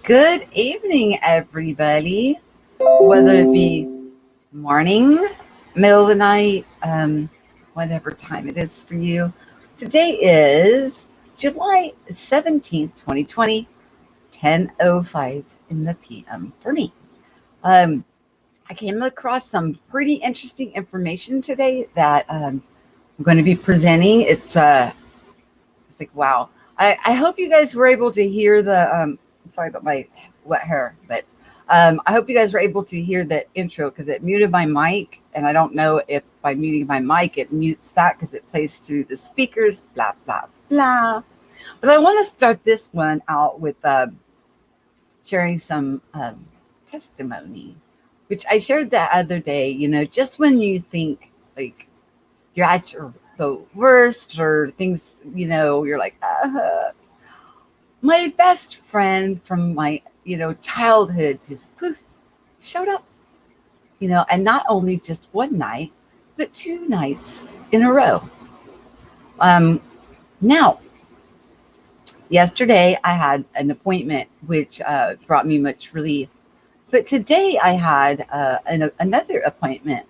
Good evening, everybody. Whether it be morning, middle of the night, whatever time it is for you. Today is July 17th, 2020, 10:05 in the PM for me. Um, I came across some pretty interesting information today that I'm going to be presenting. It's like, wow. I hope you guys were able to hear sorry about my wet hair, but I hope you guys were able to hear the intro because it muted my mic. And I don't know if by muting my mic, it mutes that because it plays through the speakers, blah, blah, blah. But I want to start this one out with sharing some testimony, which I shared the other day. Just when you think like you're at the worst or things, you're like, my best friend from my, childhood just poof, showed up, and not only just one night, but 2 nights in a row. Now, yesterday I had an appointment, which brought me much relief. But today I had another appointment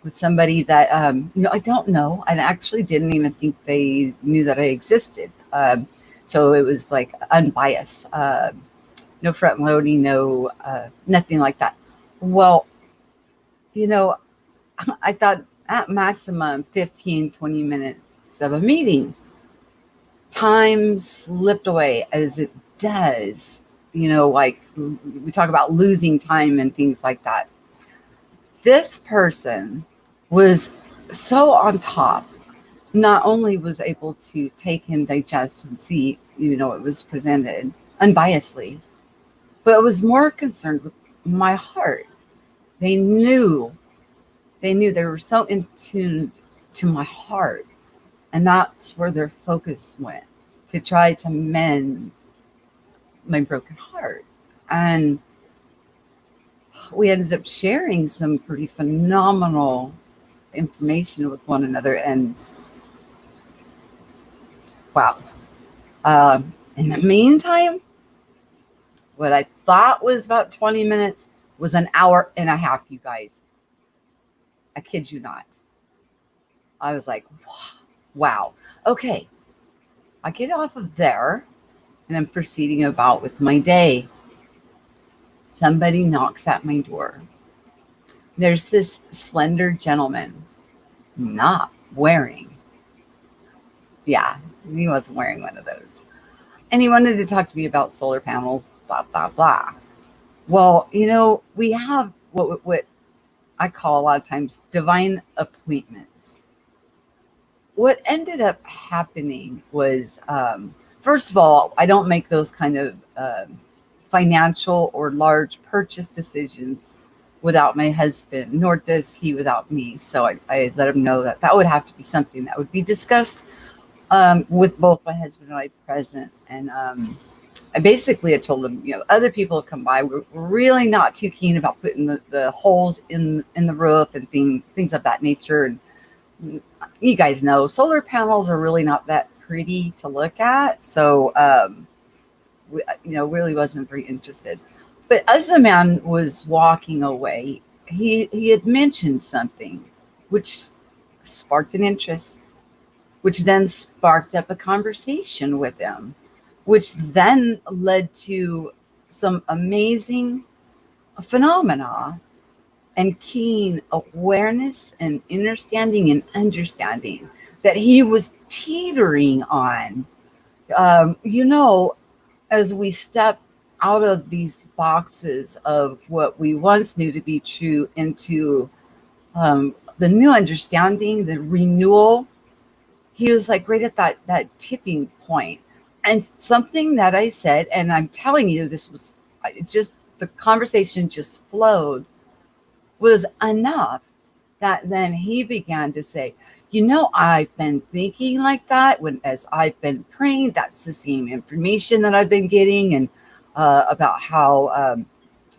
with somebody that, I don't know. I actually didn't even think they knew that I existed. So it was like unbiased, no front loading, no, nothing like that. Well, I thought at maximum 15, 20 minutes of a meeting. Time slipped away as it does, like we talk about losing time and things like that. This person was so on top, not only was able to take and digest and see, it was presented unbiasedly, but was more concerned with my heart. They knew they were so in tune to my heart. And that's where their focus went, to try to mend my broken heart. And we ended up sharing some pretty phenomenal information with one another. And wow. In the meantime, what I thought was about 20 minutes was an hour and a half, you guys. I kid you not. I was like, wow. Okay. I get off of there and I'm proceeding about with my day. Somebody knocks at my door. There's this slender gentleman not wearing. Yeah, he wasn't wearing one of those. And he wanted to talk to me about solar panels, blah, blah, blah. Well, we have what I call a lot of times divine appointments. What ended up happening was, first of all, I don't make those kind of financial or large purchase decisions without my husband, nor does he without me. So I let him know that would have to be something that would be discussed with both my husband and I present. And I basically had told him, other people have come by. We're really not too keen about putting the holes in the roof and things of that nature. And you guys know solar panels are really not that pretty to look at. So, really wasn't very interested. But as the man was walking away, he had mentioned something which sparked an interest, which then sparked up a conversation with him, which then led to some amazing phenomena and keen awareness and understanding that he was teetering on. As we step out of these boxes of what we once knew to be true into the new understanding, the renewal, he was like right at that tipping point. And something that I said, and I'm telling you, this was just, the conversation just flowed, was enough that then he began to say, I've been thinking like that as I've been praying. That's the same information that I've been getting, and about how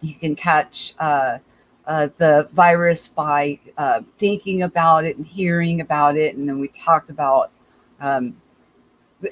you can catch the virus by thinking about it and hearing about it. And then we talked about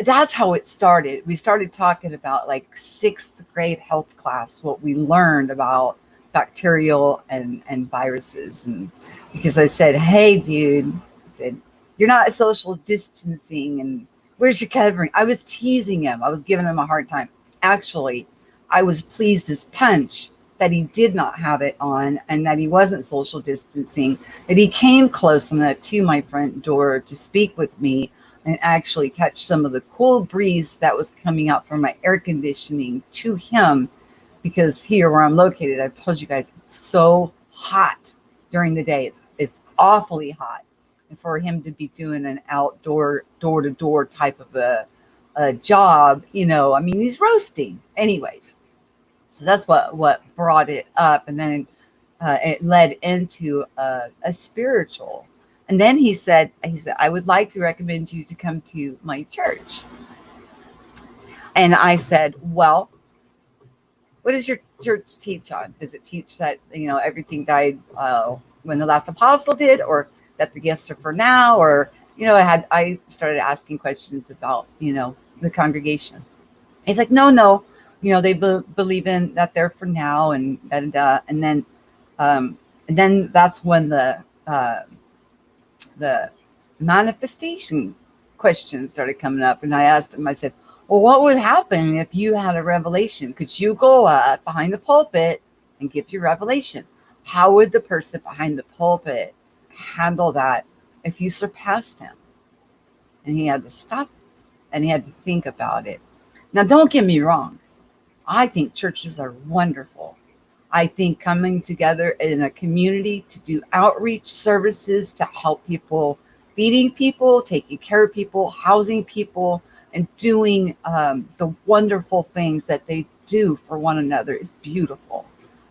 that's how it started. We started talking about like 6th grade health class, what we learned about bacterial and viruses. And because I said, hey, dude, I said, you're not social distancing and where's your covering? I was teasing him. I was giving him a hard time. Actually, I was pleased as punch that he did not have it on and that he wasn't social distancing, that he came close enough to my front door to speak with me and actually catch some of the cool breeze that was coming out from my air conditioning to him, because here where I'm located, I've told you guys, it's so hot during the day. It's awfully hot. And for him to be doing an outdoor, door-to-door type of a job, I mean, he's roasting. Anyways, so that's what brought it up. And then it led into a spiritual. And then he said, I would like to recommend you to come to my church. And I said, well, what does your church teach on? Does it teach that, everything died when the last apostle did, or that the gifts are for now? Or, I started asking questions about, the congregation. He's like, no, they believe in that they're for now. And then that's when the manifestation questions started coming up. And I asked him, I said, well, what would happen if you had a revelation? Could you go up behind the pulpit and give your revelation? How would the person behind the pulpit handle that if you surpassed him? And he had to stop and he had to think about it. Now, don't get me wrong. I think churches are wonderful. I think coming together in a community to do outreach services to help people, feeding people, taking care of people, housing people, and doing the wonderful things that they do for one another is beautiful.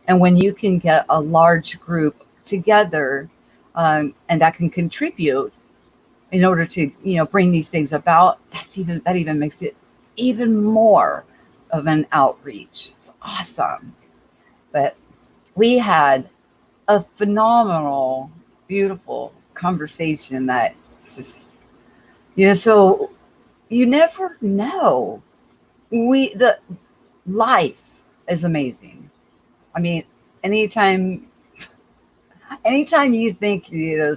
And when you can get a large group together and that can contribute in order to, bring these things about, that even makes it even more of an outreach. It's awesome. But we had a phenomenal, beautiful conversation that just, so you never know. The life is amazing. I mean, anytime you think,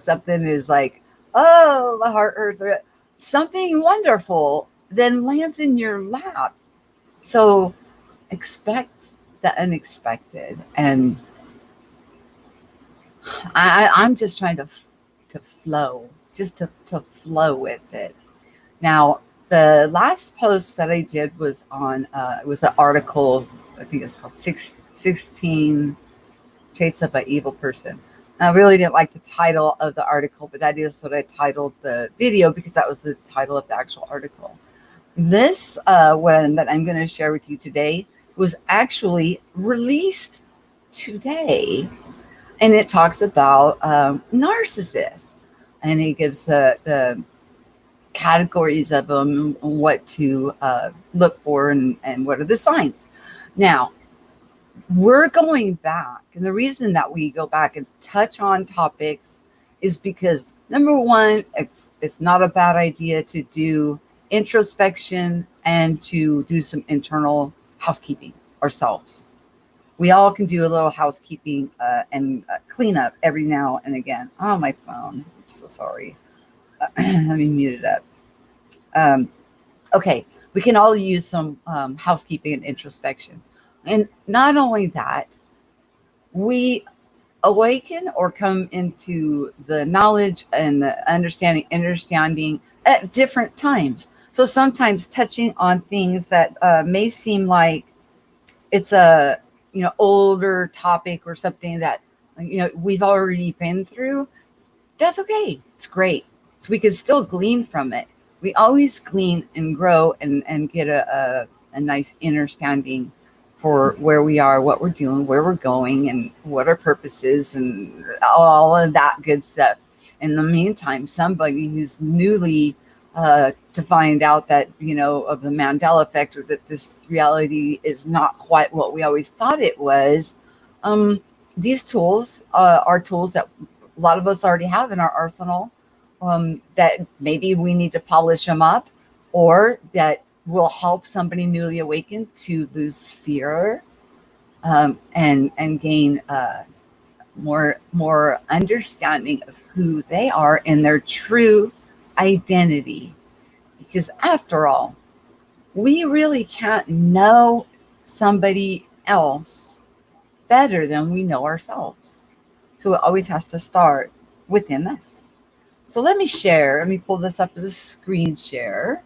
something is like, oh, my heart hurts, or something wonderful then lands in your lap. So expect the unexpected. And I'm just trying to flow, just to flow with it. Now, the last post that I did was on, it was an article, I think it's called 16 Traits of an Evil Person. I really didn't like the title of the article, but that is what I titled the video because that was the title of the actual article. This one that I'm going to share with you today was actually released today, and it talks about narcissists, and it gives the categories of them, what to look for, and what are the signs. Now, we're going back, and the reason that we go back and touch on topics is because, number one, it's not a bad idea to do introspection and to do some internal housekeeping ourselves. We all can do a little housekeeping and cleanup every now and again. Oh, my phone. I'm so sorry. Let me mute it up. Okay, we can all use some housekeeping and introspection. And not only that, we awaken or come into the knowledge and the understanding at different times. So sometimes touching on things that may seem like it's a older topic or something that we've already been through, that's okay. It's great. So we can still glean from it. We always glean and grow and get a nice understanding for where we are, what we're doing, where we're going, and what our purpose is, and all of that good stuff. In the meantime, somebody who's newly to find out that, of the Mandela effect, or that this reality is not quite what we always thought it was, these tools are tools that a lot of us already have in our arsenal, that maybe we need to polish them up, or that will help somebody newly awakened to lose fear, and gain more understanding of who they are and their true identity. Because after all, we really can't know somebody else better than we know ourselves. So it always has to start within us. So let me pull this up as a screen share.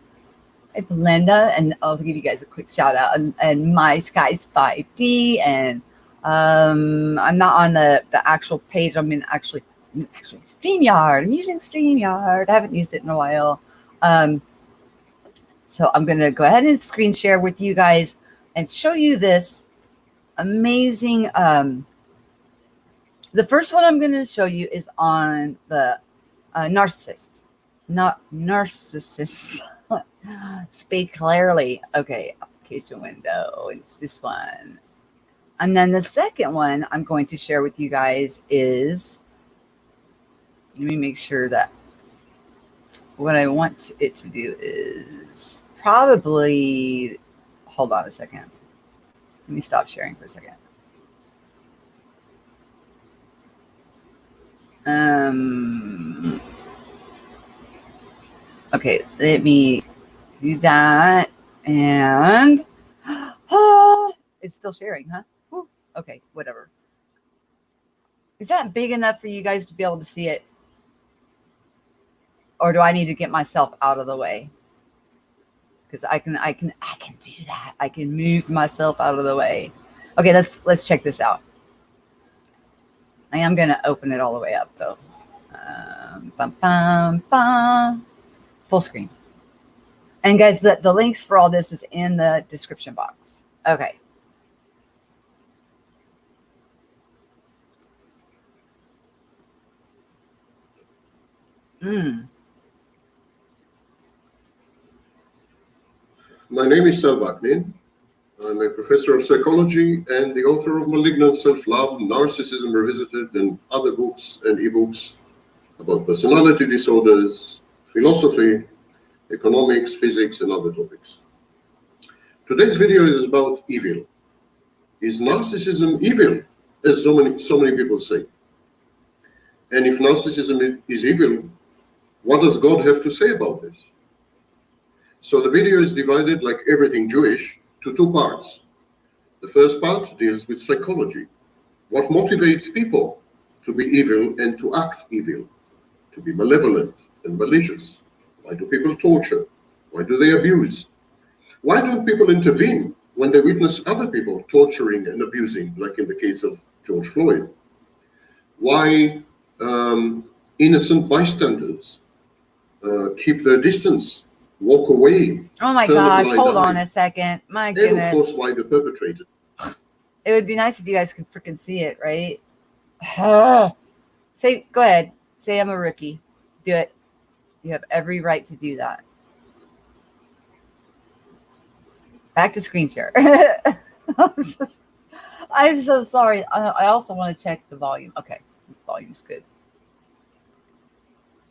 I have Linda, and I'll give you guys a quick shout out. And My Sky's 5D, and I'm not on the actual page. Actually StreamYard. I'm using StreamYard. I haven't used it in a while. So I'm going to go ahead and screen share with you guys and show you this amazing. The first one I'm going to show you is on the narcissist, not narcissists. Speak clearly. Okay, application window. It's this one. And then the second one I'm going to share with you guys is, let me make sure that what I want it to do is probably, hold on a second. Let me stop sharing for a second. Okay, let me do that. And it's still sharing, huh? Whew. Okay, whatever. Is that big enough for you guys to be able to see it? Or do I need to get myself out of the way? Because I can do that. I can move myself out of the way. Okay, let's check this out. I am going to open it all the way up though. Full screen. And guys, the links for all this is in the description box. Okay. My name is Selvaknin. I'm a professor of psychology and the author of Malignant Self-Love, Narcissism Revisited, and other books and ebooks about personality disorders, philosophy, economics, physics, and other topics. Today's video is about evil. Is narcissism evil, as so many people say? And if narcissism is evil, what does God have to say about this? So the video is divided, like everything Jewish, to two parts. The first part deals with psychology. What motivates people to be evil and to act evil, to be malevolent and malicious? Why do people torture? Why do they abuse? Why don't people intervene when they witness other people torturing and abusing, like in the case of George Floyd? Why innocent bystanders keep their distance, walk away? Oh my gosh, hold on a second. My goodness. And of course, why the perpetrator. It would be nice if you guys could freaking see it, right? Go ahead. Say I'm a rookie. Do it. You have every right to do that. Back to screen share. I'm so sorry. I also want to check the volume. Okay, the volume's good.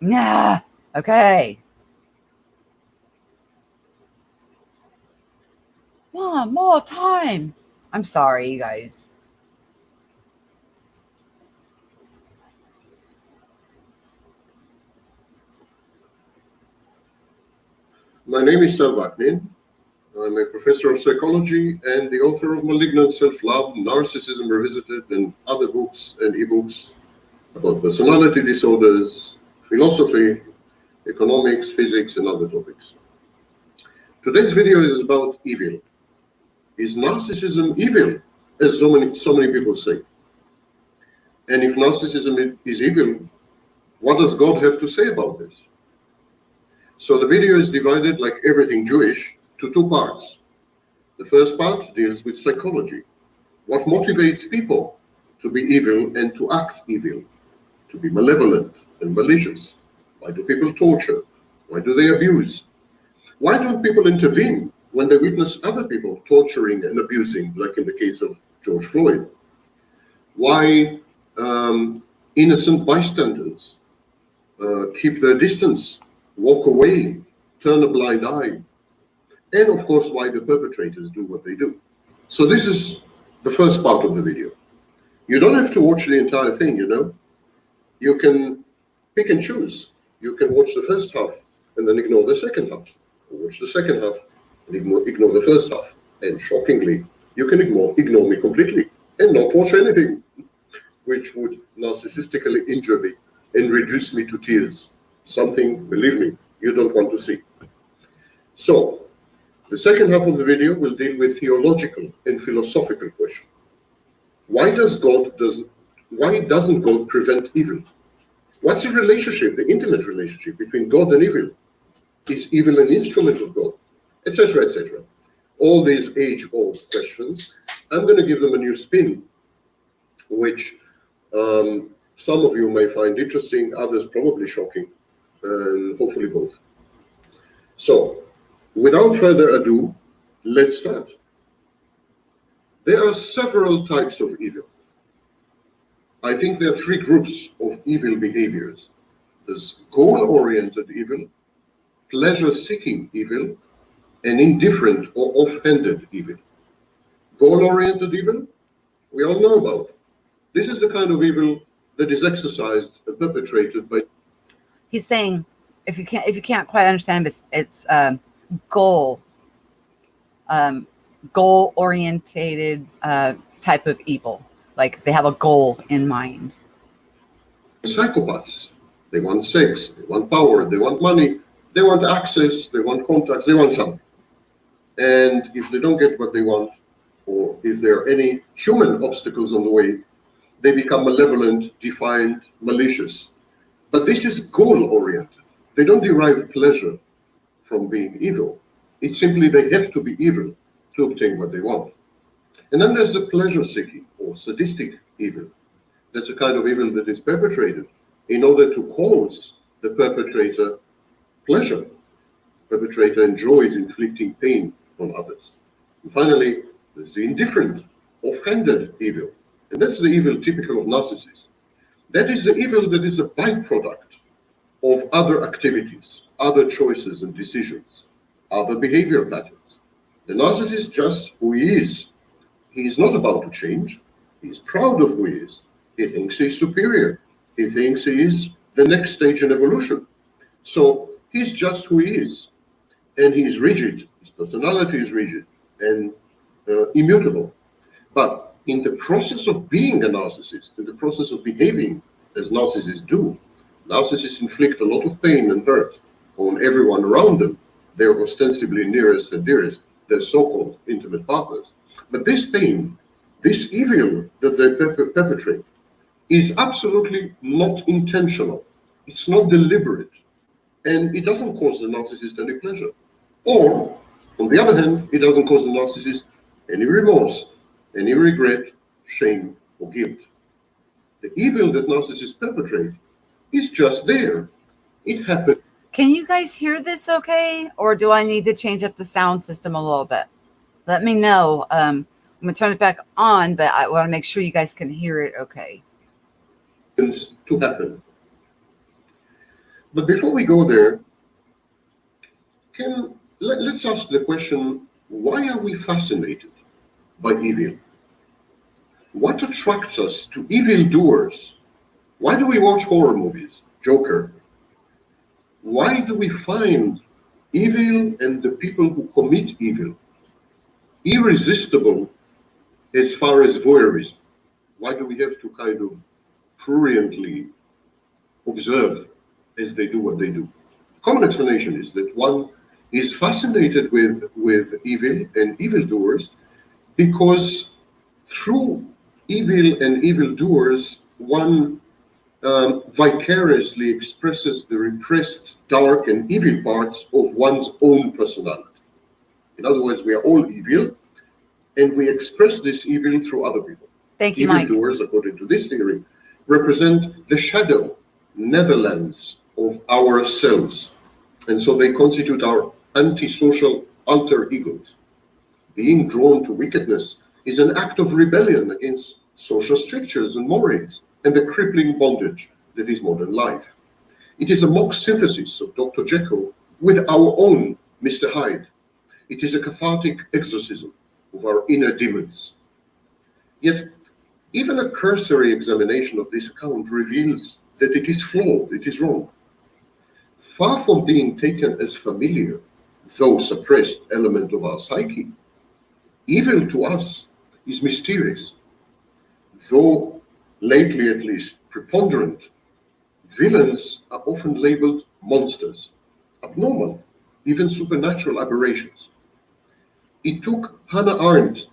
Nah. Okay. One more time. I'm sorry, you guys. My name is Selvaknin. I'm a professor of psychology and the author of Malignant Self-Love, Narcissism Revisited, and other books and ebooks about personality disorders, philosophy, economics, physics, and other topics. Today's video is about evil. Is narcissism evil, as so many people say? And if narcissism is evil, what does God have to say about this? So the video is divided, like everything Jewish, to two parts. The first part deals with psychology. What motivates people to be evil and to act evil, to be malevolent and malicious? Why do people torture? Why do they abuse? Why don't people intervene when they witness other people torturing and abusing, like in the case of George Floyd? Why innocent bystanders keep their distance, walk away? turn a blind eye, and of course why the perpetrators do what they do. So this is the first part of the video. You don't have to watch the entire thing, you know. You can pick and choose. You can watch the first half and then ignore the second half. Or watch the second half and ignore the first half. And shockingly, you can ignore me completely and not watch anything, which would narcissistically injure me and reduce me to tears. Something, believe me, you don't want to see. So, the second half of the video will deal with theological and philosophical questions. Why doesn't God prevent evil? What's the relationship, the intimate relationship between God and evil? Is evil an instrument of God? Etc., etc. All these age-old questions. I'm going to give them a new spin, which some of you may find interesting, others probably shocking, and hopefully both. So, without further ado, let's start. There are several types of evil. I think there are three groups of evil behaviors. There's goal-oriented evil, pleasure-seeking evil, and indifferent or off-handed evil. Goal-oriented evil, we all know about. This is the kind of evil that is exercised and perpetrated by... He's saying, if you can't quite understand, it's goal-orientated type of evil. Like they have a goal in mind. Psychopaths. They want sex, they want power, they want money, they want access, they want contacts, they want something. And if they don't get what they want, or if there are any human obstacles on the way, they become malevolent, defiant, malicious. But this is goal-oriented. They don't derive pleasure from being evil. It's simply they have to be evil to obtain what they want. And then there's the pleasure-seeking or sadistic evil. That's a kind of evil that is perpetrated in order to cause the perpetrator pleasure. The perpetrator enjoys inflicting pain on others. And finally, there's the indifferent, off-handed evil. And that's the evil typical of narcissists. That is the evil that is a byproduct of other activities, other choices and decisions, other behavior patterns. The narcissist is just who he is. He is not about to change. He's proud of who he is. He thinks he's superior. He thinks he is the next stage in evolution. So he's just who he is. And he is rigid. His personality is rigid and immutable. But in the process of being a narcissist, in the process of behaving as narcissists do, narcissists inflict a lot of pain and hurt on everyone around them, their ostensibly nearest and dearest, their so-called intimate partners. But this pain, this evil that they perpetrate, is absolutely not intentional. It's not deliberate. And it doesn't cause the narcissist any pleasure. Or, on the other hand, it doesn't cause the narcissist any remorse, any regret, shame, or guilt. The evil that narcissists perpetrate is just there. It happened. Can you guys hear this okay? Or do I need to change up the sound system a little bit? Let me know. I'm going to turn it back on, but I want to make sure you guys can hear it okay. To happen. But before we go there, let's ask the question, why are we fascinated by evil? What attracts us to evildoers? Why do we watch horror movies? Joker. Why do we find evil and the people who commit evil irresistible as far as voyeurism? Why do we have to kind of pruriently observe as they do what they do? Common explanation is that one is fascinated with evil and evildoers because through evil and evildoers, one vicariously expresses the repressed, dark, and evil parts of one's own personality. In other words, we are all evil, and we express this evil through other people. Thank you, Mike. Evildoers, according to this theory, represent the shadow, netherlands of ourselves. And so they constitute our antisocial alter egos. Being drawn to wickedness is an act of rebellion against social strictures and mores and the crippling bondage that is modern life. It is a mock synthesis of Dr. Jekyll with our own Mr. Hyde. It is a cathartic exorcism of our inner demons. Yet, even a cursory examination of this account reveals that it is flawed, it is wrong. Far from being taken as familiar, though suppressed element of our psyche, evil to us is mysterious. Though lately at least preponderant, villains are often labeled monsters, abnormal, even supernatural aberrations. It took Hannah Arendt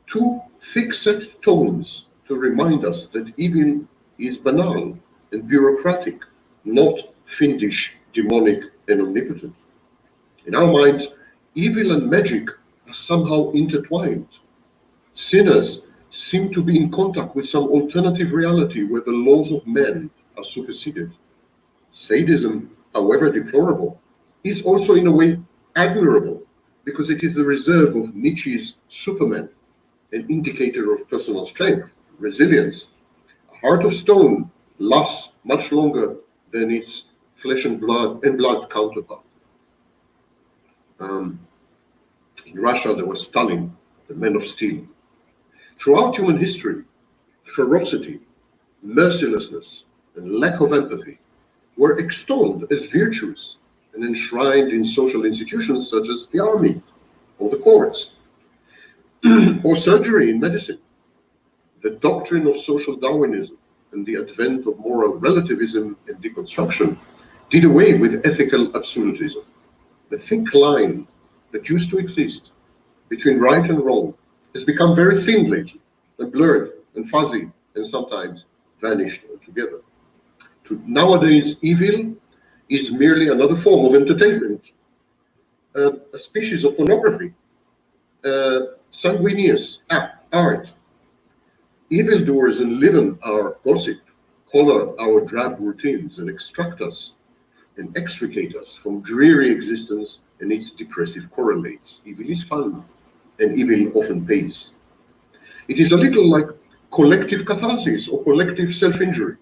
2 thick-set tomes to remind us that evil is banal and bureaucratic, not fiendish, demonic, and omnipotent. In our minds, evil and magic are somehow intertwined. Sinners seem to be in contact with some alternative reality where the laws of men are superseded. Sadism, however deplorable, is also in a way admirable because it is the reserve of Nietzsche's Superman, an indicator of personal strength, resilience. A heart of stone lasts much longer than its flesh and blood counterpart. In Russia, there was Stalin, the man of steel. Throughout human history, ferocity, mercilessness, and lack of empathy were extolled as virtues and enshrined in social institutions such as the army or the courts or surgery in medicine. The doctrine of social Darwinism and the advent of moral relativism and deconstruction did away with ethical absolutism. The thick line that used to exist between right and wrong has become very thin lately and blurred and fuzzy and sometimes vanished altogether. Nowadays, evil is merely another form of entertainment, a species of pornography, sanguineous art. Evildoers enliven our gossip, color our drab routines, and extract us and extricate us from dreary existence and its depressive correlates. Evil is fun, and evil often pays. It is a little like collective catharsis or collective self-injury.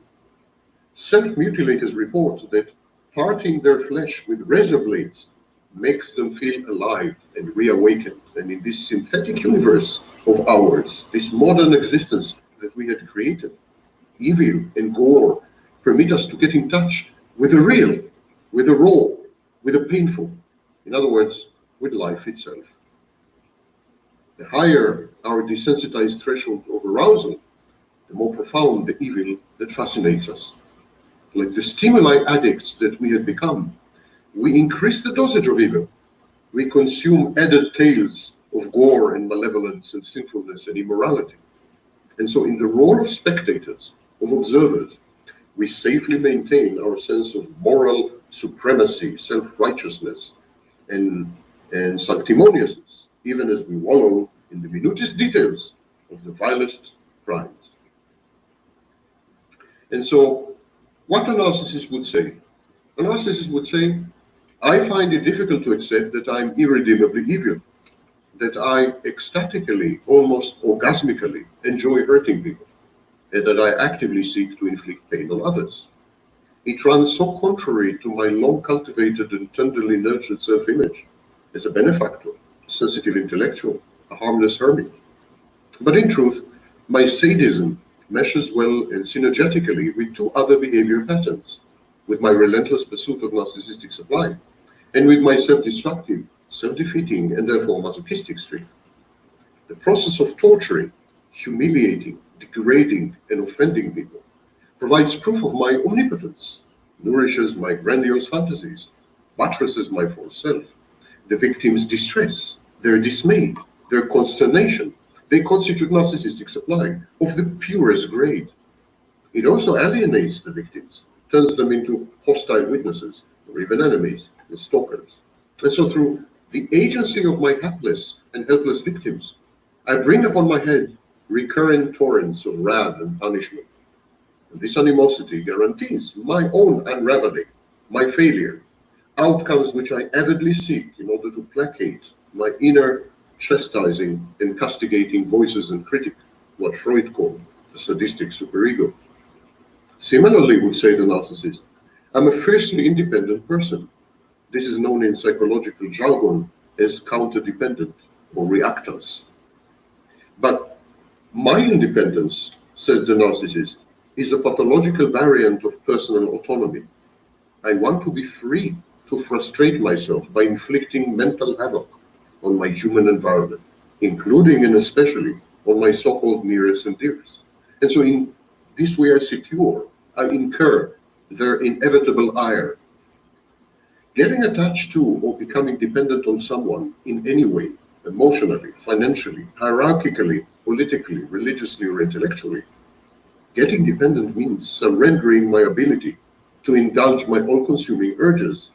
Self-mutilators report that parting their flesh with razor blades makes them feel alive and reawakened. And in this synthetic universe of ours, this modern existence that we had created, evil and gore permit us to get in touch with the real, with the raw, with the painful. In other words, with life itself. The higher our desensitized threshold of arousal, the more profound the evil that fascinates us. Like the stimuli addicts that we had become, we increase the dosage of evil. We consume added tales of gore and malevolence and sinfulness and immorality. And so in the role of spectators, of observers, we safely maintain our sense of moral supremacy, self-righteousness, and sanctimoniousness, even as we wallow in the minutest details of the vilest crimes. And so, what a narcissist would say? A narcissist would say, I find it difficult to accept that I'm irredeemably evil, that I ecstatically, almost orgasmically, enjoy hurting people, and that I actively seek to inflict pain on others. It runs so contrary to my long-cultivated and tenderly nurtured self-image as a benefactor, a sensitive intellectual, a harmless hermit. But in truth, my sadism meshes well and synergetically with 2 other behavior patterns, with my relentless pursuit of narcissistic supply, and with my self-destructive, self-defeating, and therefore masochistic streak. The process of torturing, humiliating, degrading, and offending people provides proof of my omnipotence, nourishes my grandiose fantasies, buttresses my false self. The victim's distress, their dismay, their consternation, they constitute narcissistic supply of the purest grade. It also alienates the victims, turns them into hostile witnesses, or even enemies and stalkers. And so through the agency of my hapless and helpless victims, I bring upon my head recurring torrents of wrath and punishment. And this animosity guarantees my own unraveling, my failure, outcomes which I avidly seek in order to placate my inner chastising and castigating voices and critic, what Freud called the sadistic superego. Similarly, would say the narcissist, I'm a fiercely independent person. This is known in psychological jargon as counter-dependent or reactors. But my independence, says the narcissist, is a pathological variant of personal autonomy. I want to be free to frustrate myself by inflicting mental havoc on my human environment, including and especially on my so-called nearest and dearest. And so in this way I secure, I incur their inevitable ire. Getting attached to or becoming dependent on someone in any way, emotionally, financially, hierarchically, politically, religiously, or intellectually, getting dependent means surrendering my ability to indulge my all-consuming urges,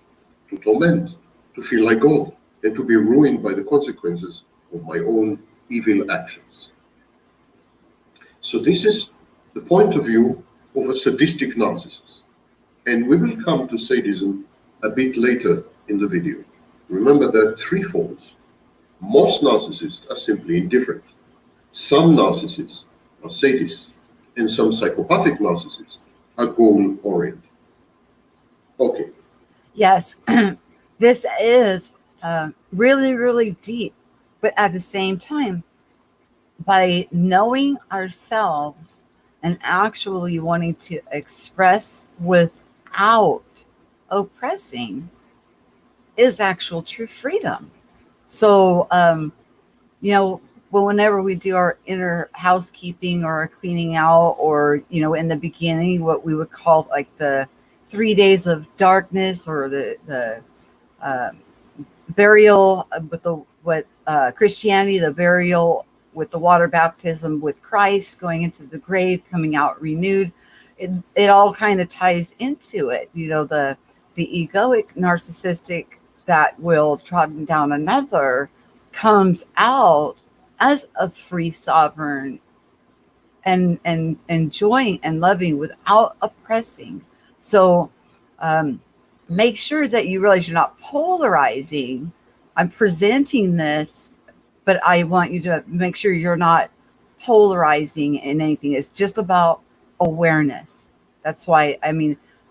to torment, to feel like God, and to be ruined by the consequences of my own evil actions. So this is the point of view of a sadistic narcissist. And we will come to sadism a bit later in the video. Remember, there are three forms. Most narcissists are simply indifferent. Some narcissists are sadists, and some psychopathic narcissists are goal-oriented. Okay. Yes, this is really, really deep. But at the same time, by knowing ourselves and actually wanting to express without oppressing is actual true freedom. So, whenever we do our inner housekeeping or our cleaning out, or, in the beginning, what we would call like the 3 days of darkness, or the burial with Christianity, the burial with the water baptism with Christ, going into the grave, coming out renewed, it all kind of ties into it. The egoic narcissistic that will trodden down another comes out as a free sovereign and enjoying and loving without oppressing. So make sure that you realize you're not polarizing. I'm presenting this, but I want you to make sure you're not polarizing in anything. It's just about awareness. That's why,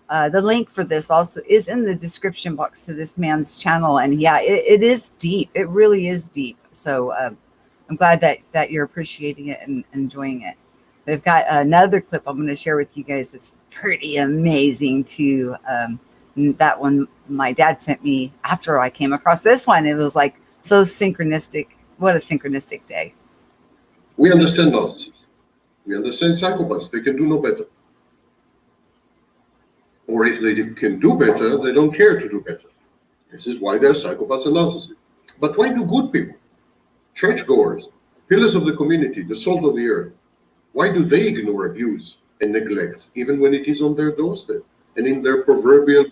the link for this also is in the description box to this man's channel. And yeah, it is deep. It really is deep. So I'm glad that you're appreciating it and enjoying it. But I've got another clip I'm going to share with you guys that's pretty amazing too. That one my dad sent me after I came across this one. It was like so synchronistic. What a synchronistic day. We understand narcissists. We understand psychopaths. They can do no better. Or if they can do better, they don't care to do better. This is why they're psychopaths and narcissists. But why do good people, churchgoers, pillars of the community, the salt of the earth, why do they ignore abuse and neglect, even when it is on their doorstep and in their proverbial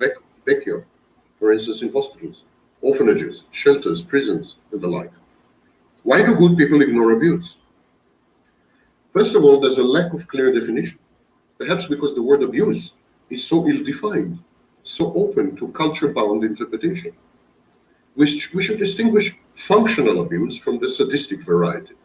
backyard? For instance, in hospitals, orphanages, shelters, prisons, and the like. Why do good people ignore abuse? First of all, there's a lack of clear definition. Perhaps because the word abuse is so ill-defined, so open to culture-bound interpretation. We should distinguish functional abuse from the sadistic variety.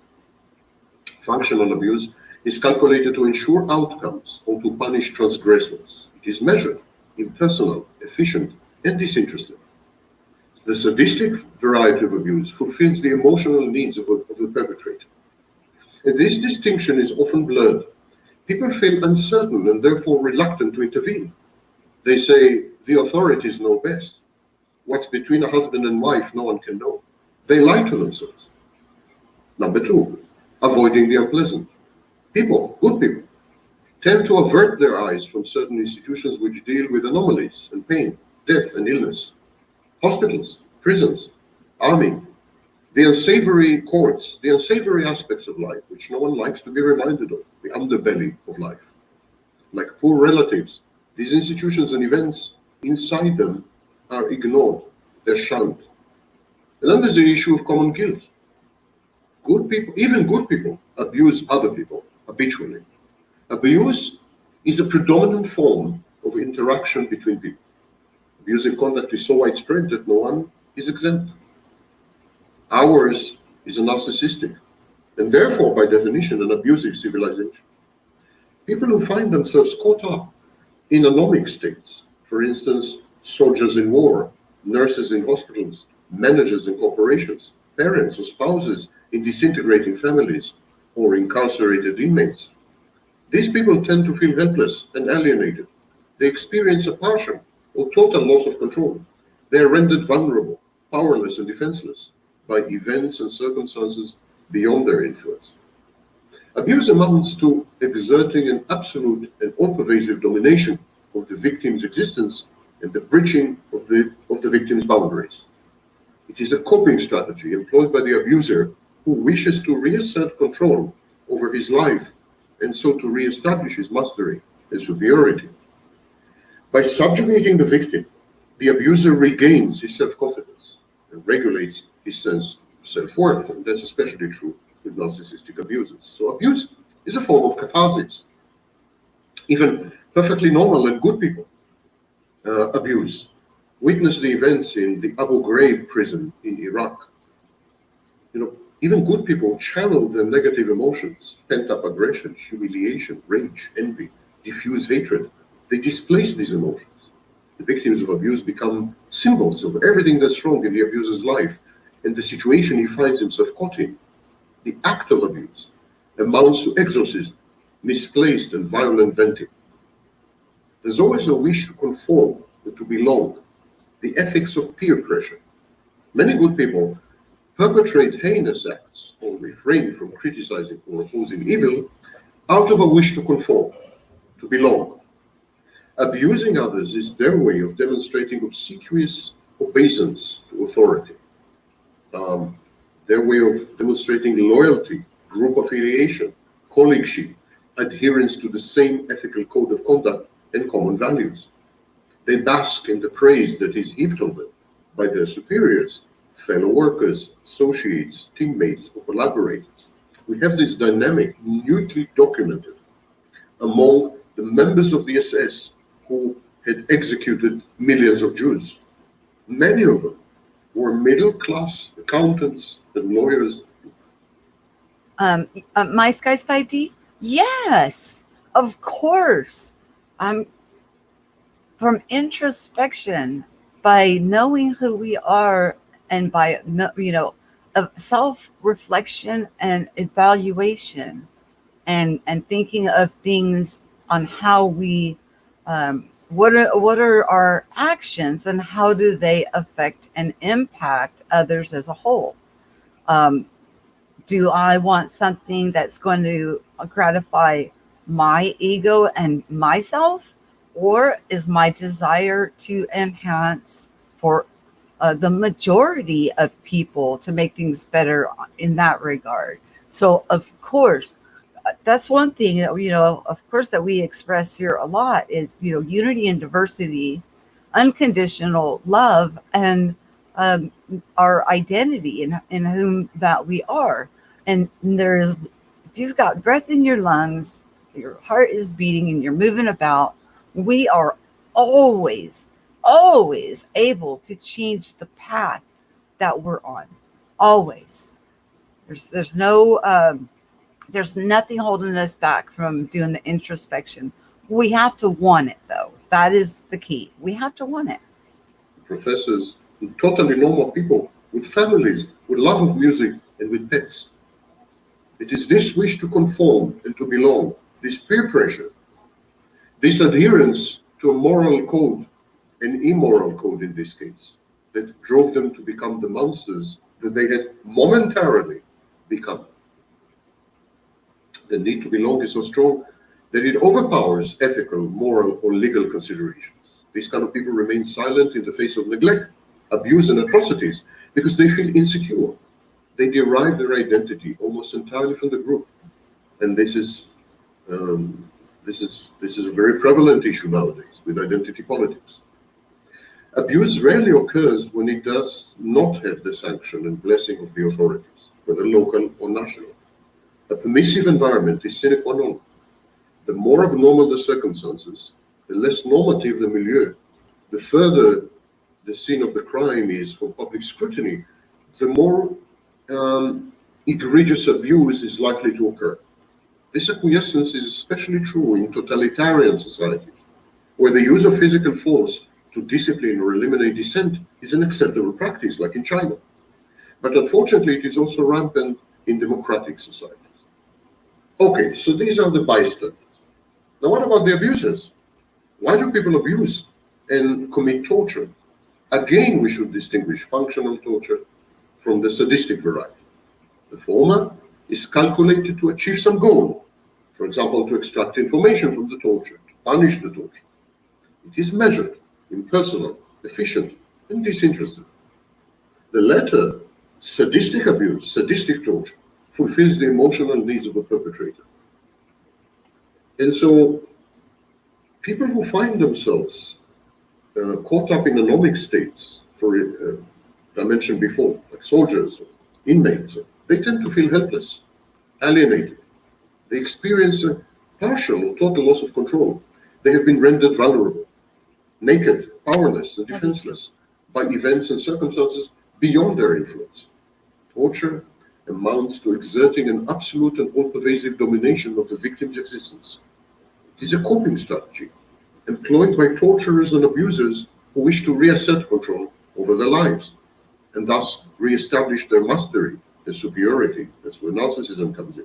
Functional abuse is calculated to ensure outcomes or to punish transgressors. It is measured, impersonal, efficient, and disinterested. The sadistic variety of abuse fulfills the emotional needs of the perpetrator. And this distinction is often blurred. People feel uncertain and therefore reluctant to intervene. They say, the authorities know best. What's between a husband and wife, no one can know. They lie to themselves. Number two, avoiding the unpleasant. People, good people, tend to avert their eyes from certain institutions which deal with anomalies and pain, death and illness. Hospitals, prisons, army, the unsavory courts, the unsavory aspects of life, which no one likes to be reminded of, the underbelly of life. Like poor relatives, these institutions and events inside them are ignored, they're shunned. And then there's the issue of common guilt. Good people, even good people, abuse other people habitually. Abuse is a predominant form of interaction between people. Abusive conduct is so widespread that no one is exempt. Ours is a narcissistic, and therefore, by definition, an abusive civilization. People who find themselves caught up in anomic states, for instance, soldiers in war, nurses in hospitals, managers in corporations, parents or spouses in disintegrating families, or incarcerated inmates. These people tend to feel helpless and alienated. They experience a partial or total loss of control. They are rendered vulnerable, powerless, and defenseless by events and circumstances beyond their influence. Abuse amounts to exerting an absolute and all-pervasive domination of the victim's existence and the breaching of the victim's boundaries. It is a coping strategy employed by the abuser who wishes to reassert control over his life and so to reestablish his mastery and superiority. By subjugating the victim, the abuser regains his self-confidence and regulates his sense of self-worth, and that's especially true with narcissistic abusers. So abuse is a form of catharsis. Even perfectly normal and good people abuse. Witness the events in the Abu Ghraib prison in Iraq. Even good people channel their negative emotions, pent-up aggression, humiliation, rage, envy, diffuse hatred. They displace these emotions. The victims of abuse become symbols of everything that's wrong in the abuser's life and the situation he finds himself caught in. The act of abuse amounts to exorcism, misplaced and violent venting. There's always a wish to conform and to belong, the ethics of peer pressure. Many good people perpetrate heinous acts or refrain from criticizing or opposing evil out of a wish to conform, to belong. Abusing others is their way of demonstrating obsequious obeisance to authority, their way of demonstrating loyalty, group affiliation, colleagueship, adherence to the same ethical code of conduct and common values. They bask in the praise that is heaped on them by their superiors, fellow workers, associates, teammates, or collaborators. We have this dynamic neatly documented among the members of the SS who had executed millions of Jews. Many of them were middle-class accountants and lawyers. My Skies 5D? Yes, of course. From introspection, by knowing who we are and by, self-reflection and evaluation and thinking of things on how we, what are our actions and how do they affect and impact others as a whole? Do I want something that's going to gratify my ego and myself? Or is my desire to enhance for the majority of people to make things better in that regard? So, of course, that's one thing that, of course, that we express here a lot is, unity and diversity, unconditional love, and our identity in whom that we are. And if you've got breath in your lungs, your heart is beating and you're moving about, we are always able to change the path that we're on. Always. There's nothing holding us back from doing the introspection. We have to want it, though. That is the key. We have to want it. Professors, totally normal people with families, with love of music and with pets. It is this wish to conform and to belong, this peer pressure, this adherence to a moral code, an immoral code in this case, that drove them to become the monsters that they had momentarily become. The need to belong is so strong that it overpowers ethical, moral, or legal considerations. These kind of people remain silent in the face of neglect, abuse, and atrocities because they feel insecure. They derive their identity almost entirely from the group, and this is a very prevalent issue nowadays with identity politics. Abuse rarely occurs when it does not have the sanction and blessing of the authorities, whether local or national. A permissive environment is sine qua non. The more abnormal the circumstances, the less normative the milieu, the further the scene of the crime is for public scrutiny, the more egregious abuse is likely to occur. This acquiescence is especially true in totalitarian societies, where the use of physical force to to discipline or eliminate dissent is an acceptable practice, like in China. But unfortunately, it is also rampant in democratic societies. Okay, so these are the bystanders. Now, what about the abusers? Why do people abuse and commit torture? Again, we should distinguish functional torture from the sadistic variety. The former is calculated to achieve some goal, for example, to extract information from the torture, to punish the torture. It is measured, impersonal, efficient, and disinterested. The latter, sadistic abuse, sadistic torture, fulfills the emotional needs of a perpetrator. And so, people who find themselves caught up in anomic states, I mentioned before, like soldiers, or inmates, they tend to feel helpless, alienated. They experience a partial or total loss of control. They have been rendered vulnerable, naked, powerless, and defenseless by events and circumstances beyond their influence. Torture amounts to exerting an absolute and all-pervasive domination of the victim's existence. It is a coping strategy employed by torturers and abusers who wish to reassert control over their lives and thus re-establish their mastery and superiority. That's where narcissism comes in.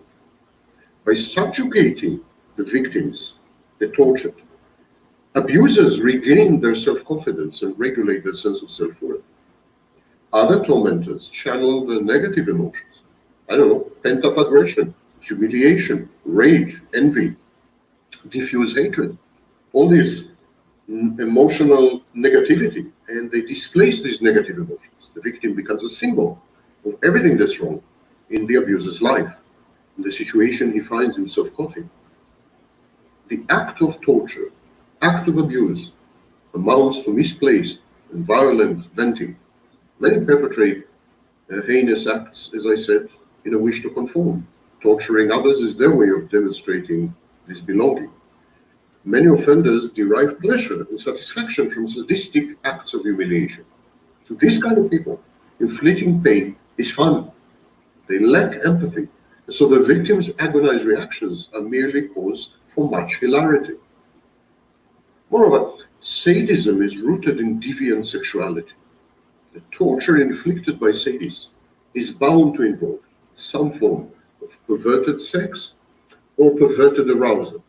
By subjugating the victims they tortured, abusers regain their self-confidence and regulate their sense of self-worth. Other tormentors channel the negative emotions. I don't know, pent-up aggression, humiliation, rage, envy, diffuse hatred, all this emotional negativity, and they displace these negative emotions. The victim becomes a symbol of everything that's wrong in the abuser's life, in the situation he finds himself caught in. The act of torture, act of abuse, amounts to misplaced and violent venting. Many perpetrate heinous acts, as I said, in a wish to conform. Torturing others is their way of demonstrating this belonging. Many offenders derive pleasure and satisfaction from sadistic acts of humiliation. To these kind of people, inflicting pain is fun. They lack empathy, so the victim's agonized reactions are merely cause for much hilarity. Moreover, sadism is rooted in deviant sexuality. The torture inflicted by sadists is bound to involve some form of perverted sex or perverted arousal.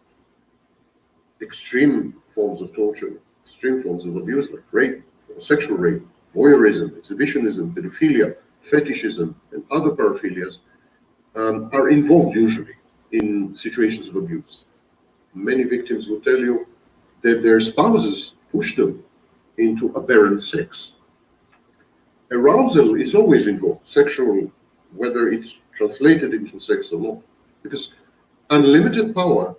Extreme forms of torture, extreme forms of abuse like rape, sexual rape, voyeurism, exhibitionism, pedophilia, fetishism, and other paraphilias are involved usually in situations of abuse. Many victims will tell you that their spouses push them into aberrant sex. Arousal is always involved, sexual, whether it's translated into sex or not, because unlimited power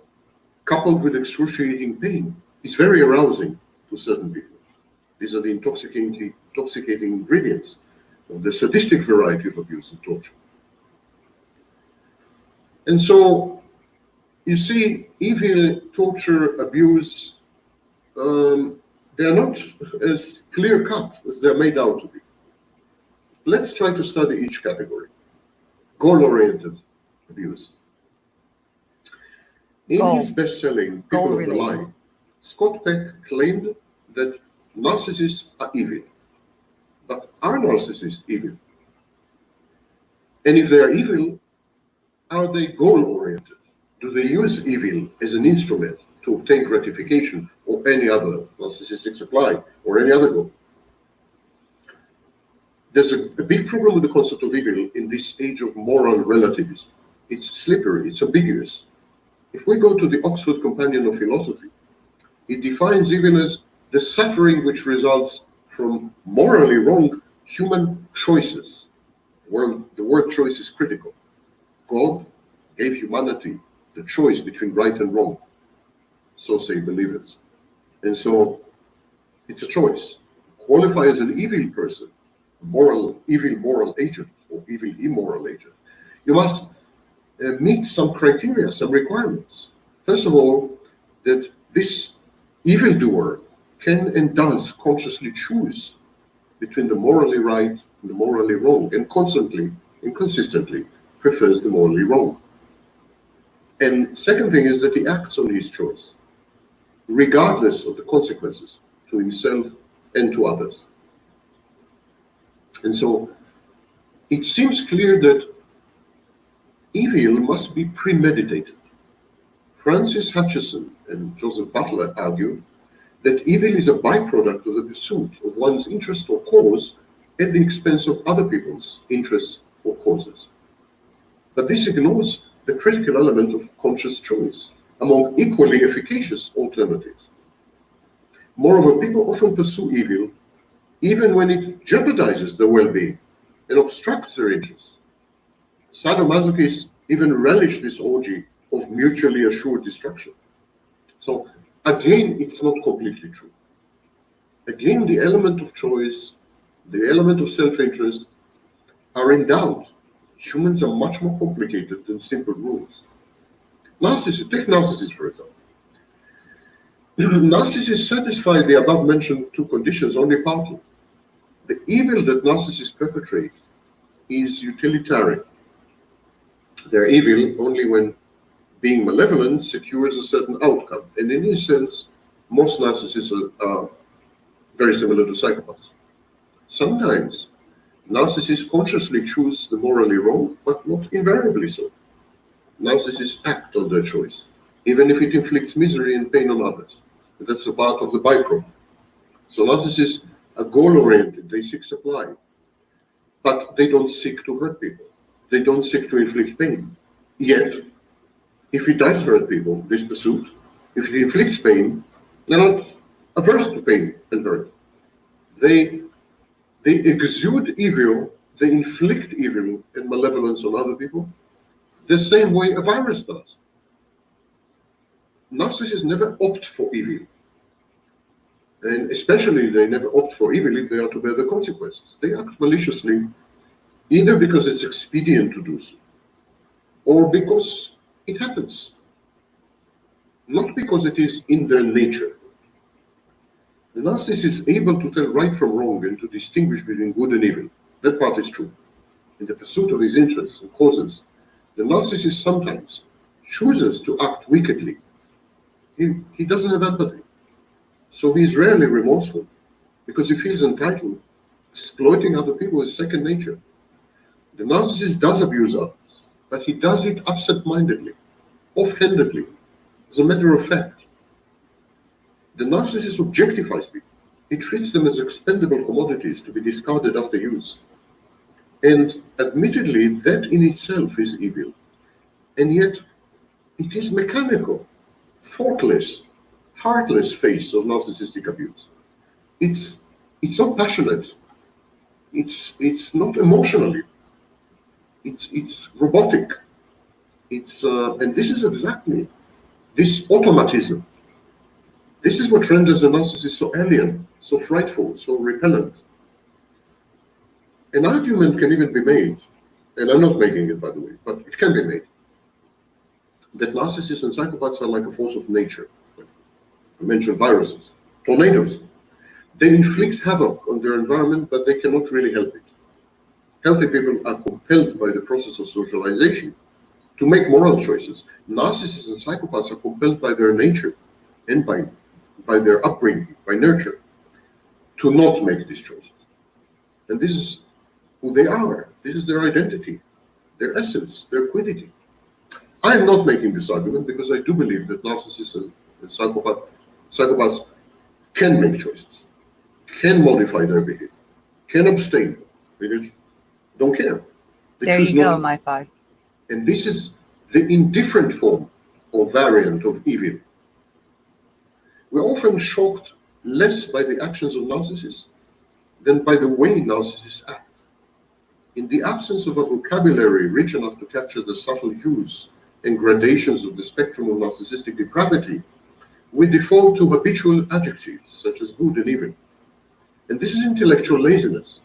coupled with excruciating pain is very arousing to certain people. These are the intoxicating ingredients of the sadistic variety of abuse and torture. And so, you see, evil, torture, abuse, they are not as clear-cut as they're made out to be. Let's try to study each category. Goal-oriented abuse. In his best-selling People of the Lie, Scott Peck claimed that narcissists are evil. But are narcissists evil? And if they are evil, are they goal-oriented? Do they use evil as an instrument to obtain gratification or any other narcissistic supply or any other goal? There's a big problem with the concept of evil in this age of moral relativism. It's slippery, it's ambiguous. If we go to the Oxford Companion of Philosophy, it defines evil as the suffering which results from morally wrong human choices. The word choice is critical. God gave humanity the choice between right and wrong, so say believers. And so it's a choice. Qualify as an evil person, evil moral agent, or evil immoral agent, you must meet some criteria, some requirements. First of all, that this evildoer can and does consciously choose between the morally right and the morally wrong, and constantly and consistently prefers the morally wrong. And second thing is that he acts on his choice, regardless of the consequences to himself and to others. And so it seems clear that evil must be premeditated. Francis Hutcheson and Joseph Butler argue that evil is a byproduct of the pursuit of one's interest or cause at the expense of other people's interests or causes. But this ignores the critical element of conscious choice among equally efficacious alternatives. Moreover, people often pursue evil even when it jeopardizes their well-being and obstructs their interests. Sadomasochists even relish this orgy of mutually assured destruction. So again, it's not completely true. Again, the element of choice, the element of self-interest are in doubt. Humans are much more complicated than simple rules. Take narcissists, for example. Narcissists satisfy the above-mentioned two conditions only partly. The evil that narcissists perpetrate is utilitarian. They're evil only when being malevolent secures a certain outcome. And in this sense, most narcissists are very similar to psychopaths. Sometimes narcissists consciously choose the morally wrong, but not invariably so. Narcissists act on their choice, even if it inflicts misery and pain on others. That's a part of the byproduct. So narcissists are goal-oriented, they seek supply, but they don't seek to hurt people. They don't seek to inflict pain. Yet, if it does hurt people, this pursuit, if it inflicts pain, they're not averse to pain and hurt. They exude evil, they inflict evil and malevolence on other people the same way a virus does. Narcissists never opt for evil. And especially they never opt for evil if they are to bear the consequences. They act maliciously either because it's expedient to do so, or because it happens, not because it is in their nature. The narcissist is able to tell right from wrong and to distinguish between good and evil. That part is true. In the pursuit of his interests and causes, the narcissist sometimes chooses to act wickedly. He doesn't have empathy. So he is rarely remorseful because he feels entitled. Exploiting other people is second nature. The narcissist does abuse others, but he does it absent-mindedly, offhandedly, as a matter of fact. The narcissist objectifies people. He treats them as expendable commodities to be discarded after use. And admittedly, that in itself is evil. And yet, it is mechanical, thoughtless, heartless face of narcissistic abuse. It's not passionate. It's not emotionally. It's robotic. And this is exactly this automatism. This is what renders the narcissist so alien, so frightful, so repellent. An argument can even be made, and I'm not making it, by the way, but it can be made, that narcissists and psychopaths are like a force of nature. I mentioned viruses, tornadoes. They inflict havoc on their environment, but they cannot really help it. Healthy people are compelled by the process of socialization to make moral choices. Narcissists and psychopaths are compelled by their nature and by their upbringing, by nurture, to not make these choices. And this is who they are. This is their identity, their essence, their quiddity. I am not making this argument because I do believe that narcissists and psychopaths can make choices, can modify their behavior, can abstain. They just don't care. There you go, my five. And this is the indifferent form or variant of evil. We're often shocked less by the actions of narcissists than by the way narcissists act. In the absence of a vocabulary rich enough to capture the subtle hues and gradations of the spectrum of narcissistic depravity, we default to habitual adjectives such as good and evil. And this is intellectual laziness.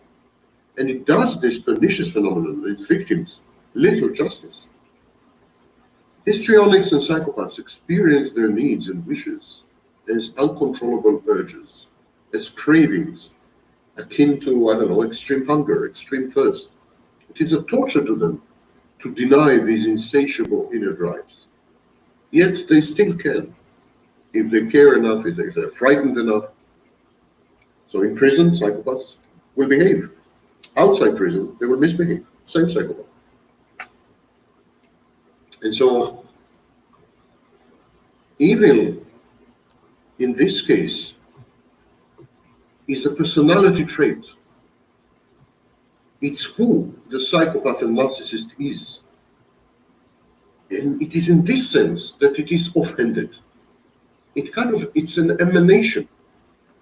And it does this pernicious phenomenon and its victims little justice. Histrionics and psychopaths experience their needs and wishes as uncontrollable urges, as cravings, akin to, extreme hunger, extreme thirst. It is a torture to them to deny these insatiable inner drives. Yet they still can, if they care enough, if they're frightened enough. So in prison, psychopaths will behave. Outside prison, they will misbehave. Same psychopath. And so evil, in this case, is a personality trait. It's who the psychopath and narcissist is. And it is in this sense that it is offended. It's an emanation.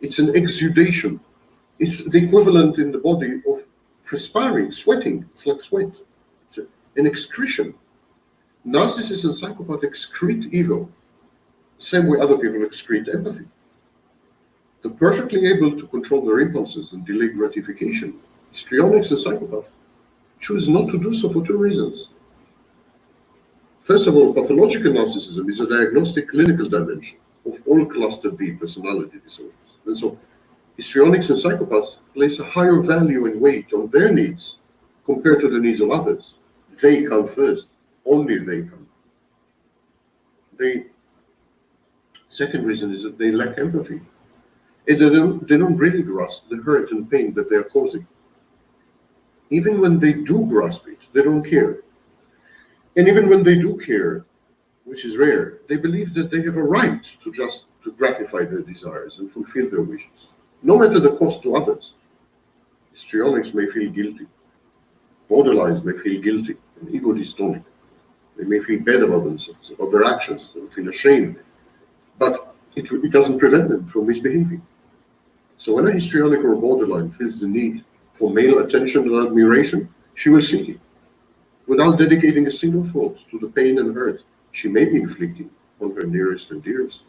It's an exudation. It's the equivalent in the body of perspiring, sweating. It's like sweat. It's an excretion. Narcissists and psychopaths excrete evil, the same way other people excrete empathy. They're perfectly able to control their impulses and delay gratification. Histrionics and psychopaths choose not to do so for two reasons. First of all, pathological narcissism is a diagnostic clinical dimension of all cluster B personality disorders. And so histrionics and psychopaths place a higher value and weight on their needs compared to the needs of others. They come first. Only they come. Second reason is that they lack empathy. And they don't really grasp the hurt and pain that they are causing. Even when they do grasp it, they don't care. And even when they do care, which is rare, they believe that they have a right to gratify their desires and fulfill their wishes, no matter the cost to others. Histrionics may feel guilty. Borderlines may feel guilty and ego dystonic. They may feel bad about themselves, about their actions, they feel ashamed. But it doesn't prevent them from misbehaving. So when a histrionic or a borderline feels the need for male attention and admiration, she will seek it, without dedicating a single thought to the pain and hurt she may be inflicting on her nearest and dearest,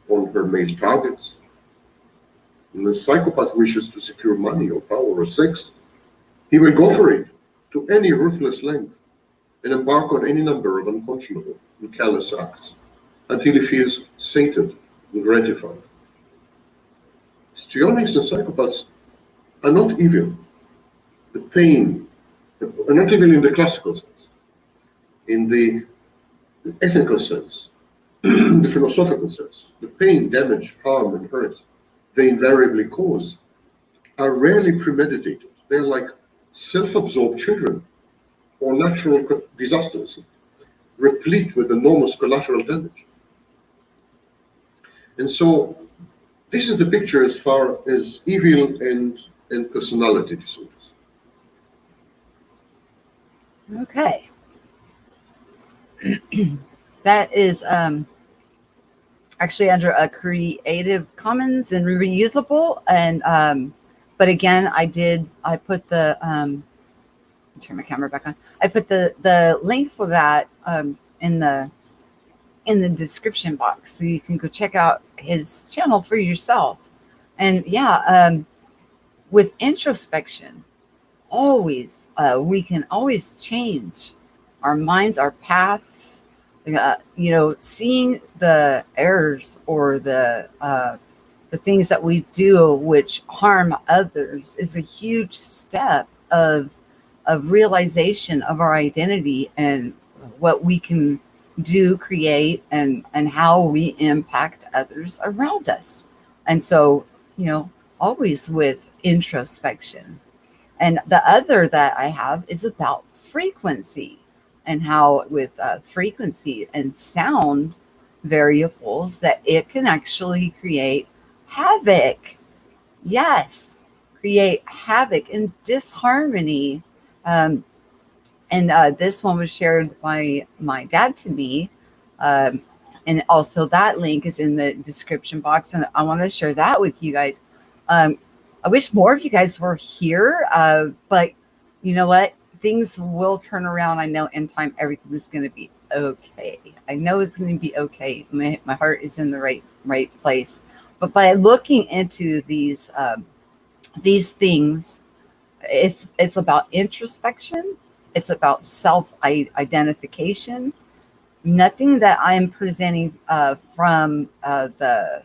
on her male targets. When the psychopath wishes to secure money or power or sex, he will go for it to any ruthless length and embark on any number of unconscionable and callous acts until he feels sated and gratified. Histrionics and psychopaths are not evil. The pain, are not evil in the classical sense, in the ethical sense, the philosophical sense. The pain, damage, harm, and hurt they invariably cause are rarely premeditated. They're like self-absorbed children or natural disasters, replete with enormous collateral damage. And so this is the picture as far as evil and personality disorders. Okay. That is actually under a Creative Commons and reusable. And but again, I put the turn my camera back on. I put the link for that in the description box, so you can go check out his channel for yourself. And yeah, with introspection, always we can always change our minds, our paths. Seeing the errors or the things that we do which harm others is a huge step of realization of our identity and what we can do, create, and how we impact others around us. And so, always with introspection. And the other that I have is about frequency, and how with frequency and sound variables that it can actually create havoc. Yes, create havoc and disharmony. And this one was shared by my dad to me. And also that link is in the description box. And I want to share that with you guys. I wish more of you guys were here. But you know what? Things will turn around. I know in time, everything is going to be okay. I know it's going to be okay. My heart is in the right place. But by looking into these things, it's about introspection. It's about self-identification. Nothing that I'm presenting from the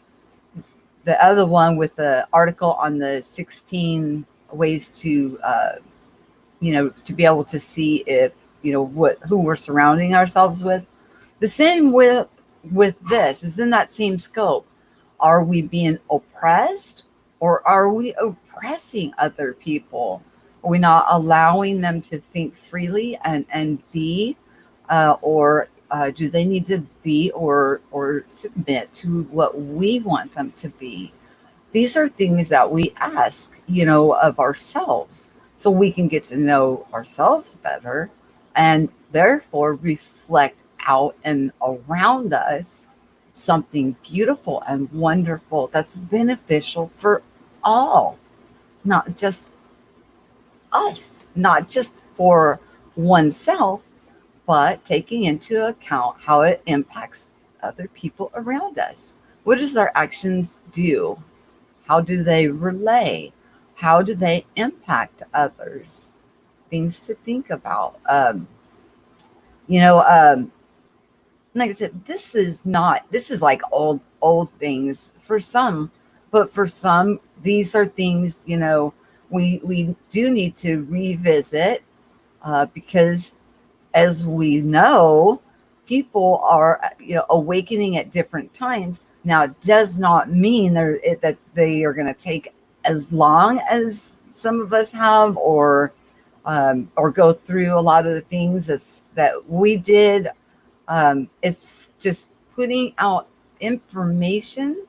other one with the article on the 16 ways to to be able to see if who we're surrounding ourselves with. The same with this is in that same scope. Are we being oppressed, Or are we oppressing other people? Are we not allowing them to think freely and be, or do they need to be or submit to what we want them to be? These are things that we ask, of ourselves, so we can get to know ourselves better and therefore reflect out and around us something beautiful and wonderful that's beneficial for all, not just us, not just for oneself, but taking into account how it impacts other people around us. What does our actions do? How do they relay? How do they impact others? Things to think about. You know, like I said, this is like old things for some, but for some, these are things, we do need to revisit, because as we know, people are, awakening at different times. Now, it does not mean that they are going to take as long as some of us have, or go through a lot of the things that we did. It's just putting out information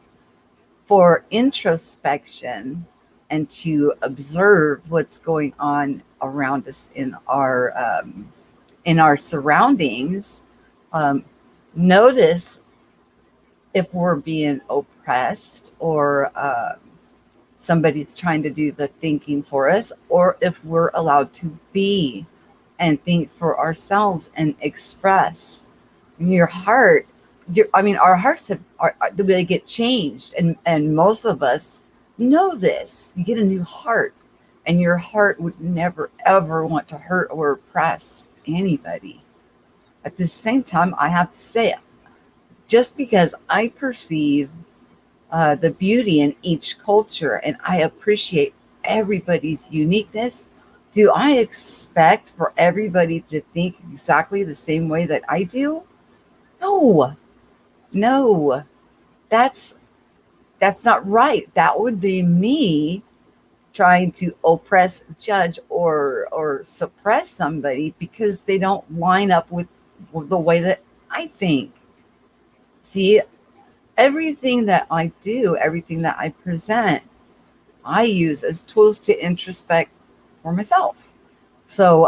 for introspection and to observe what's going on around us in our surroundings. Notice if we're being oppressed, or somebody's trying to do the thinking for us, or if we're allowed to be and think for ourselves and express. Your heart, our hearts they get changed, and most of us know this. You get a new heart, and your heart would never ever want to hurt or oppress anybody. At the same time, I have to say, just because I perceive the beauty in each culture and I appreciate everybody's uniqueness, do I expect for everybody to think exactly the same way that I do? No, that's not right. That would be me trying to oppress, judge, or suppress somebody because they don't line up with the way that I think. See, everything that I do, everything that I present, I use as tools to introspect for myself. So,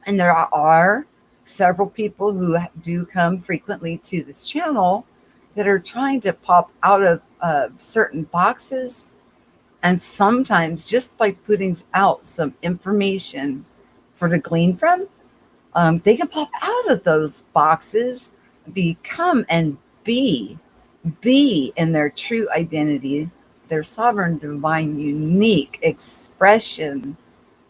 and there are several people who do come frequently to this channel that are trying to pop out of certain boxes. And sometimes just by putting out some information for to glean from, they can pop out of those boxes, become and be in their true identity, their sovereign, divine, unique expression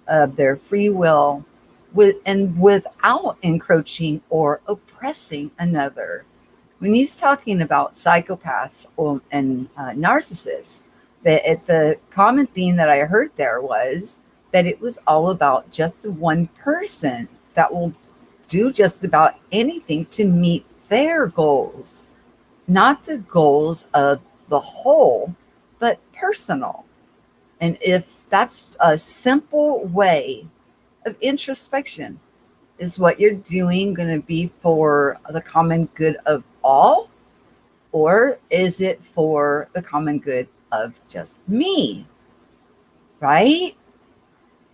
of their free will, without encroaching or oppressing another. When he's talking about psychopaths and narcissists, the common theme that I heard there was that it was all about just the one person that will do just about anything to meet their goals, not the goals of the whole, but personal. And if that's a simple way of introspection, is what you're doing going to be for the common good of all? Or is it for the common good of just me? Right?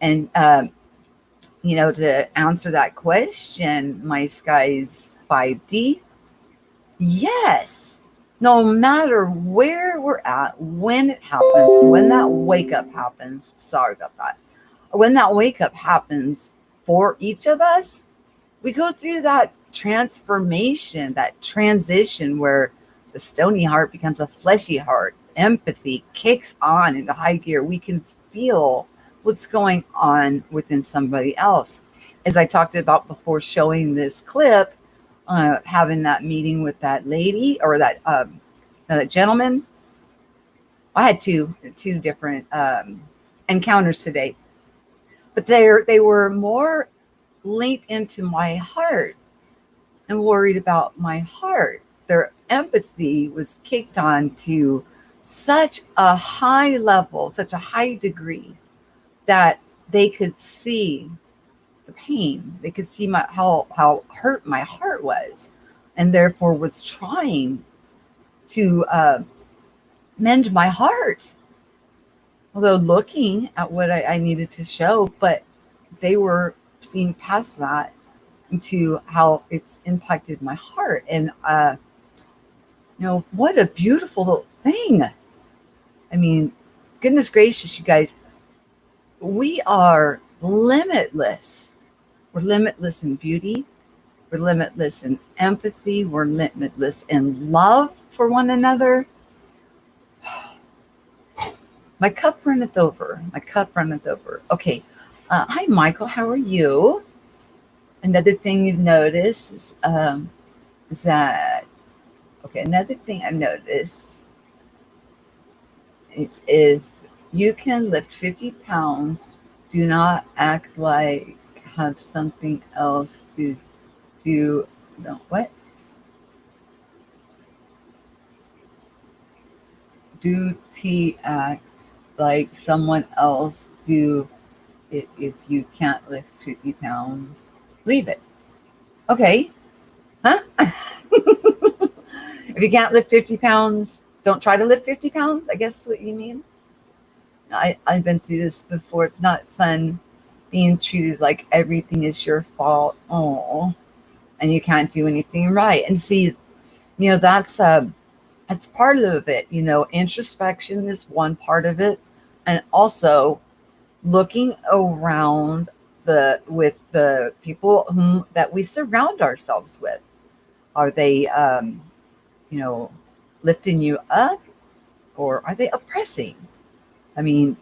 And, to answer that question, my skies 5D, yes. No matter where we're at, when it happens, when that wake up happens, sorry about that. When that wake up happens for each of us, we go through that transformation, that transition where the stony heart becomes a fleshy heart. Empathy kicks on into high gear. We can feel what's going on within somebody else. As I talked about before showing this clip, having that meeting with that lady or that gentleman, I had two different encounters today, but they were more linked into my heart and worried about my heart. Their empathy was kicked on to such a high level, such a high degree that they could see the pain. They could see how hurt my heart was, and therefore was trying to mend my heart. Although looking at what I needed to show, but they were seeing past that into how it's impacted my heart. And what a beautiful thing. I mean, goodness gracious, you guys, we are limitless. We're limitless in beauty. We're limitless in empathy. We're limitless in love for one another. My cup runneth over. My cup runneth over. Okay. Hi, Michael. How are you? Another thing you've noticed is that, okay, another thing I've noticed is if you can lift 50 pounds, do not act like have something else to do. No, what? Duty act like someone else do it. If you can't lift 50 pounds, leave it. Okay. Huh? If you can't lift 50 pounds, don't try to lift 50 pounds. I guess is what you mean. I've been through this before. It's not fun being treated like everything is your fault. Oh, and you can't do anything right. And see, that's part of it. Introspection is one part of it, and also looking around with the people that we surround ourselves with. Are they, lifting you up, or are they oppressing? I mean,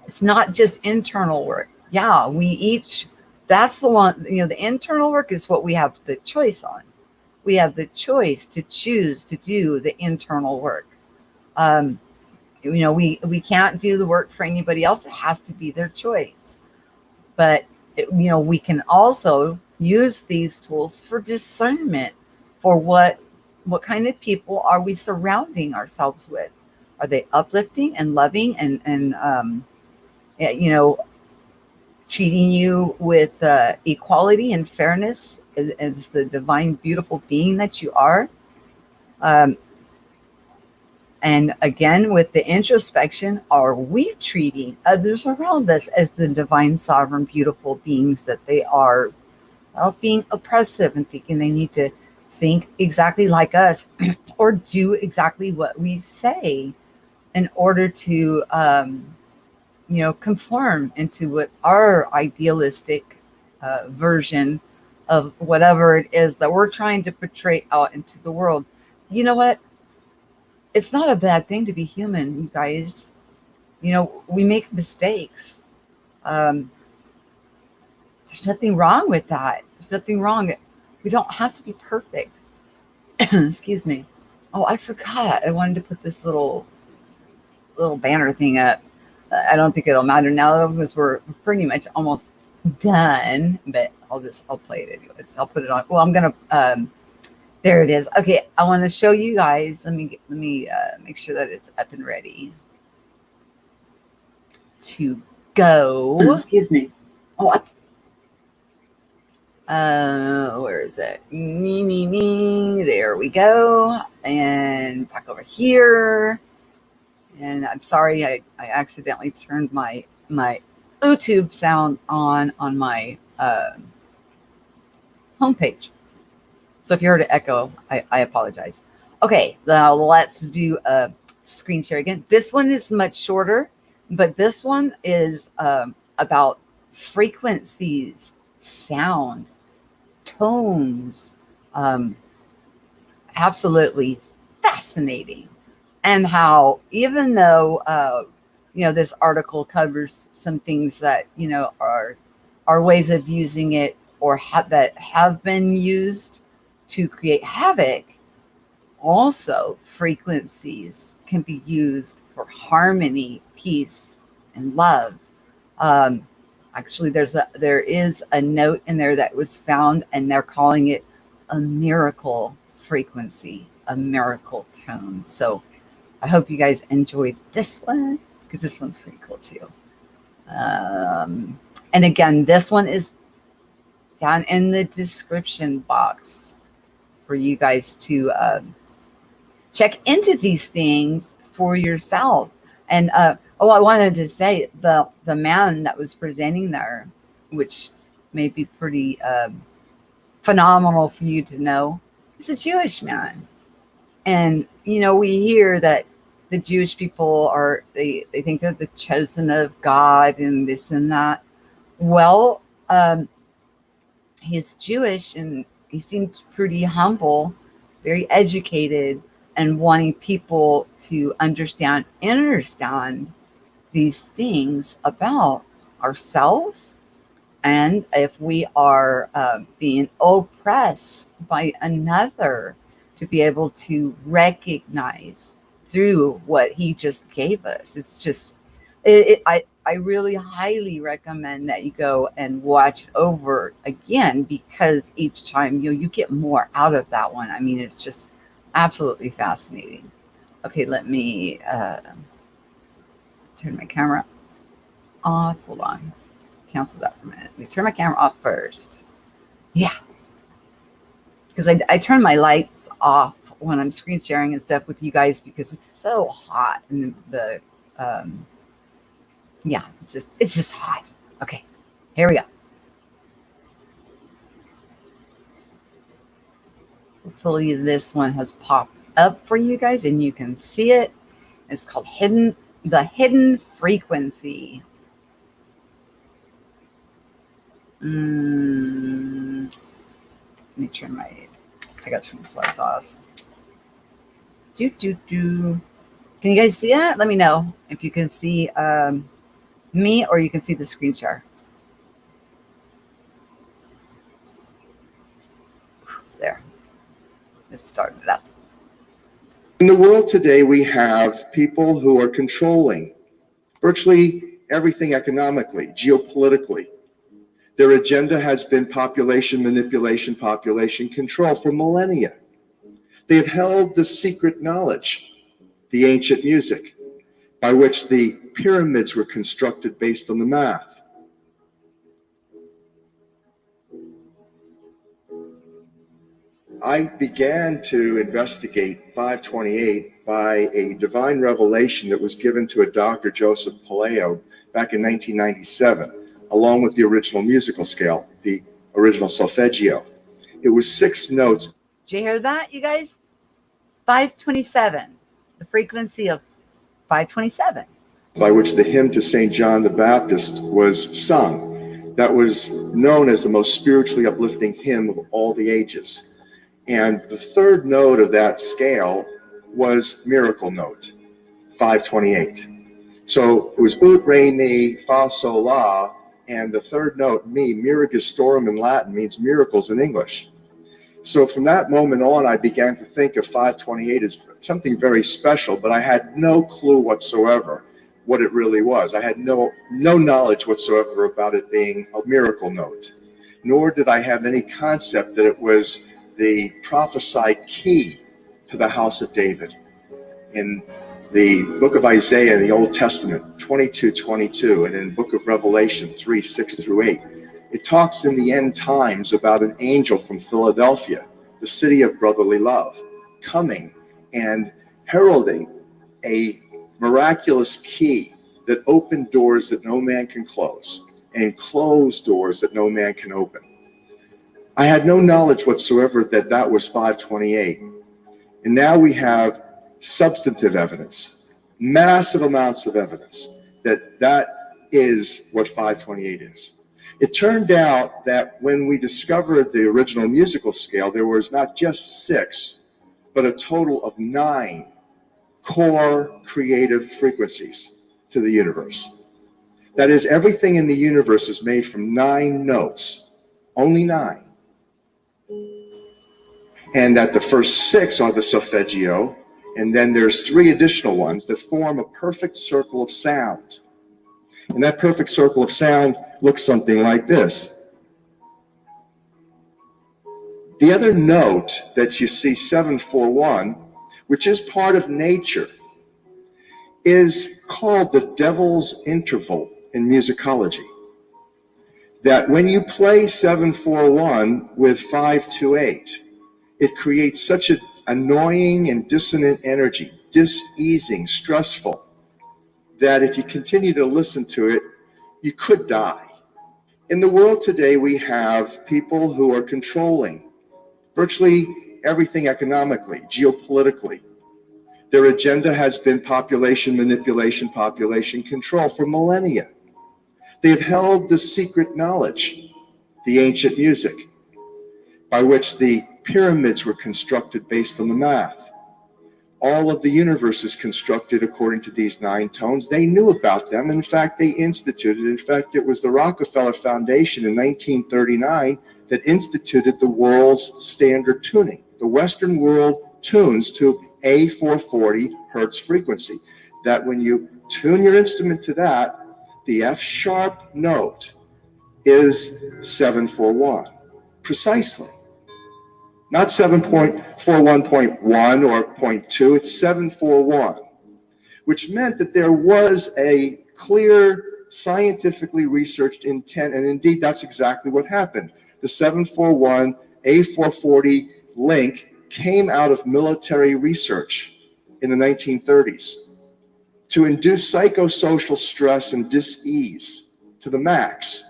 it's not just internal work. Yeah, that's the one, the internal work is what we have the choice on. We have the choice to choose to do the internal work. We can't do the work for anybody else. It has to be their choice. But, we can also use these tools for discernment for what kind of people are we surrounding ourselves with? Are they uplifting and loving and treating you with equality and fairness as the divine, beautiful being that you are? And again, with the introspection, are we treating others around us as the divine, sovereign, beautiful beings that they are, without being oppressive and thinking they need to think exactly like us or do exactly what we say in order to, conform into what our idealistic version of whatever it is that we're trying to portray out into the world. You know what? It's not a bad thing to be human, you guys. We make mistakes. There's nothing wrong with that. There's nothing wrong. We don't have to be perfect. Excuse me. Oh, I forgot. I wanted to put this little banner thing up. I don't think it'll matter now because we're pretty much almost done, but I'll play it anyways. I'll put it on. Well, I'm going to, there it is. Okay. I want to show you guys. Let me make sure that it's up and ready to go. Excuse me. Oh, where is it? There we go. And back over here. And I'm sorry, I accidentally turned my YouTube sound on my homepage. So if you heard an echo, I apologize. Okay, now let's do a screen share again. This one is much shorter, but this one is about frequencies, sound, tones. Absolutely fascinating. And how, even though, this article covers some things that, are ways of using it or that have been used to create havoc, also frequencies can be used for harmony, peace, and love. Actually, there is a note in there that was found, and they're calling it a miracle frequency, a miracle tone. So I hope you guys enjoyed this one, because this one's pretty cool too. And again, this one is down in the description box for you guys to check into these things for yourself. And I wanted to say the man that was presenting there, which may be pretty phenomenal for you to know, is a Jewish man. And we hear that the Jewish people they think they're the chosen of God and this and that. Well, he's Jewish, and he seemed pretty humble, very educated, and wanting people to understand these things about ourselves, and if we are being oppressed by another, to be able to recognize through what he just gave us. It's just, I really highly recommend that you go and watch it over again, because each time you get more out of that one. I mean, it's just absolutely fascinating. Okay, let me turn my camera off. Hold on. Cancel that for a minute. Let me turn my camera off first. Yeah. Because I turn my lights off when I'm screen sharing and stuff with you guys, because it's so hot. And it's just hot. Okay, here we go. Hopefully this one has popped up for you guys and you can see it. It's called The Hidden Frequency. Let me turn I got to turn the slides off. Can you guys see that? Let me know if you can see me, or you can see the screen share. There. Let's start it up. In the world today, we have people who are controlling virtually everything economically, geopolitically. Their agenda has been population manipulation, population control for millennia. They have held the secret knowledge, the ancient music, by which the pyramids were constructed based on the math. I began to investigate 528 by a divine revelation that was given to a Dr. Joseph Paleo back in 1997, along with the original musical scale, the original solfeggio. It was 6 notes. Did you hear that, you guys? 527, the frequency of 527. By which the hymn to St. John the Baptist was sung. That was known as the most spiritually uplifting hymn of all the ages. And the 3rd note of that scale was miracle note, 528. So it was ut, re, mi, fa, sol, la, and the 3rd note, mi, miragistorum in Latin, means miracles in English. So from that moment on, I began to think of 528 as something very special, but I had no clue whatsoever what it really was. I had no knowledge whatsoever about it being a miracle note, nor did I have any concept that it was the prophesied key to the house of David. In the book of Isaiah in the Old Testament, 22:22, and in the book of Revelation 3:6-8, it talks in the end times about an angel from Philadelphia, the city of brotherly love, coming and heralding a miraculous key that opened doors that no man can close and closed doors that no man can open. I had no knowledge whatsoever that that was 528. And now we have substantive evidence, massive amounts of evidence that that is what 528 is. It turned out that when we discovered the original musical scale, there was not just 6, but a total of 9 core creative frequencies to the universe. That is, everything in the universe is made from 9 notes, only 9. And that the first 6 are the solfeggio, and then there's 3 additional ones that form a perfect circle of sound. And that perfect circle of sound looks something like this. The other note that you see, 741, which is part of nature, is called the devil's interval in musicology. That when you play 7/4/1 with 5/2/8, it creates such an annoying and dissonant energy, diseasing, stressful, that if you continue to listen to it, you could die. In the world today, we have people who are controlling virtually everything economically, geopolitically. Their agenda has been population manipulation, population control for millennia. They've held the secret knowledge, the ancient music, by which the pyramids were constructed based on the math. All of the universe is constructed according to these 9 tones. They knew about them. In fact, they instituted. In fact, it was the Rockefeller Foundation in 1939 that instituted the world's standard tuning. The Western world tunes to a 440 hertz frequency. That when you tune your instrument to that, the F sharp note is 7/4/1, precisely. Not 7.41.1 or 0.2, it's 7/4/1, which meant that there was a clear, scientifically researched intent, and indeed that's exactly what happened. The 7/4/1 A440 link came out of military research in the 1930s to induce psychosocial stress and dis-ease to the max.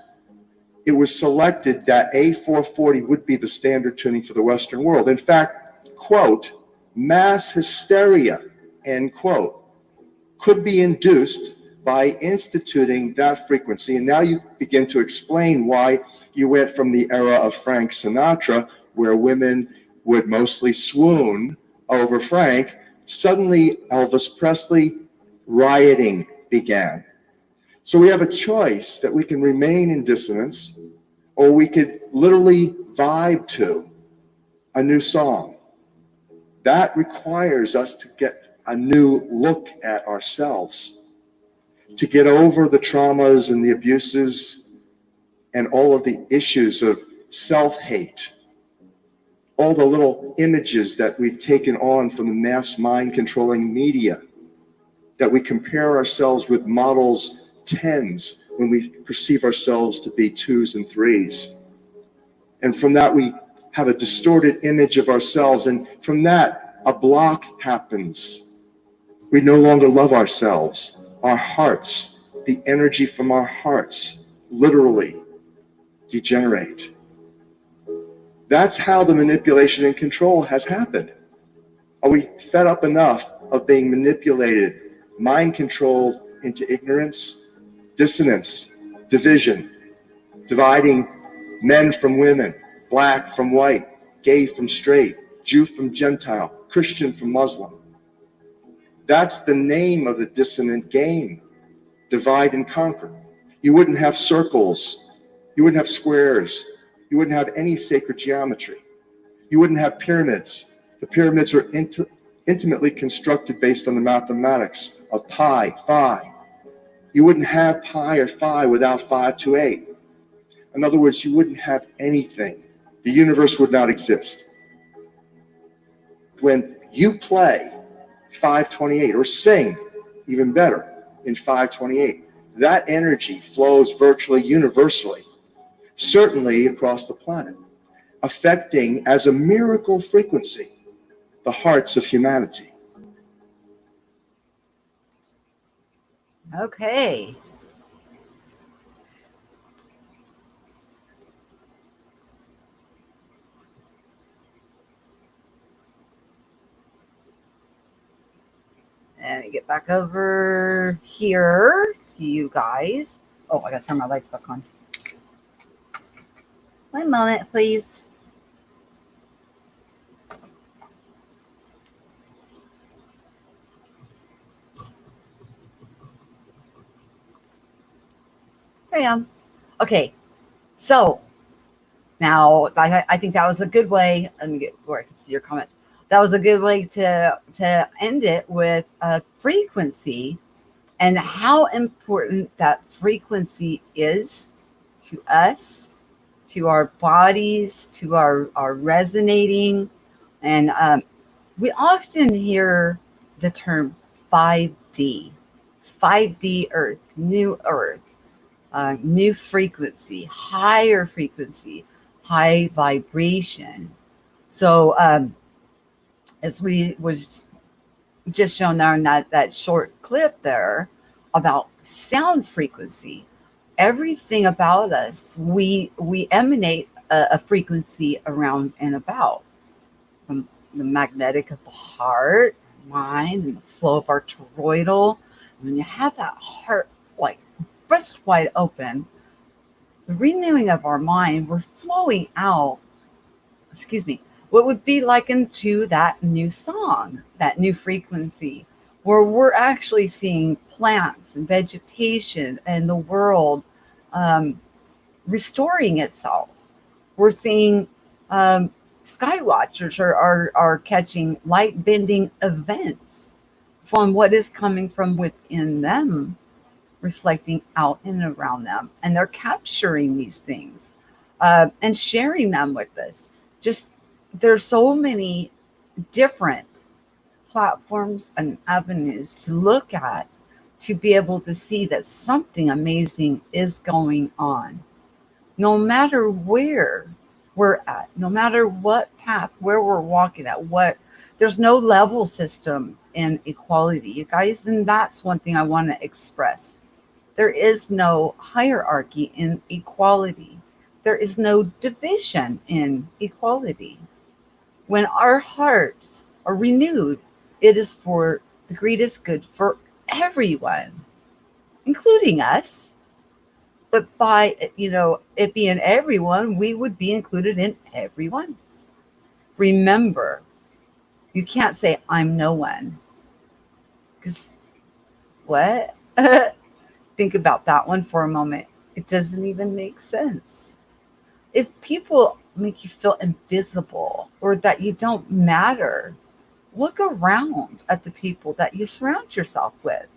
It was selected that A440 would be the standard tuning for the Western world. In fact, quote, mass hysteria, end quote, could be induced by instituting that frequency. And now you begin to explain why you went from the era of Frank Sinatra, where women would mostly swoon over Frank. Suddenly, Elvis Presley, rioting began. So we have a choice that we can remain in dissonance, or we could literally vibe to a new song. That requires us to get a new look at ourselves, to get over the traumas and the abuses and all of the issues of self-hate, all the little images that we've taken on from the mass mind controlling media, that we compare ourselves with models 10s when we perceive ourselves to be 2s and 3s. And from that, we have a distorted image of ourselves. And from that, a block happens. We no longer love ourselves. Our hearts, the energy from our hearts, literally degenerate. That's how the manipulation and control has happened. Are we fed up enough of being manipulated, mind controlled into ignorance, dissonance, division, dividing men from women, black from white, gay from straight, Jew from Gentile, Christian from Muslim? That's the name of the dissonant game. Divide and conquer. You wouldn't have circles. You wouldn't have squares. You wouldn't have any sacred geometry. You wouldn't have pyramids. The pyramids are intimately constructed based on the mathematics of pi, phi. You wouldn't have pi or phi without 5/2/8. In other words, you wouldn't have anything. The universe would not exist. When you play 5/28 or sing, even better, in 5/28, that energy flows virtually universally, certainly across the planet, affecting as a miracle frequency the hearts of humanity. Okay. And get back over here to you guys. Oh, I gotta turn my lights back on. 1 moment, please. There I am. Okay, so now I think that was a good way. Let me get where I can see your comments. That was a good way to end it with a frequency and how important that frequency is to us, to our bodies, to our resonating. And we often hear the term 5D. 5D Earth, new frequency, higher frequency, high vibration. So as we was just shown there in that short clip there about sound frequency, everything about us, we emanate a frequency around and about, from the magnetic of the heart, mind, and the flow of our toroidal. When you have that heart like breast wide open, the renewing of our mind, we're flowing out, what would be likened to that new song, that new frequency, where we're actually seeing plants and vegetation and the world restoring itself. We're seeing sky watchers are catching light bending events from what is coming from within them, reflecting out and around them. And they're capturing these things and sharing them with us. Just there's so many different platforms and avenues to look at to be able to see that something amazing is going on. No matter where we're at, no matter what path, where we're walking at, there's no level system in equality, you guys. And that's one thing I want to express. There is no hierarchy in equality. There is no division in equality. When our hearts are renewed, it is for the greatest good for everyone, including us. But by, it being everyone, we would be included in everyone. Remember, you can't say, I'm no one. Because what? Think about that one for a moment. It doesn't even make sense. If people make you feel invisible or that you don't matter, look around at the people that you surround yourself with.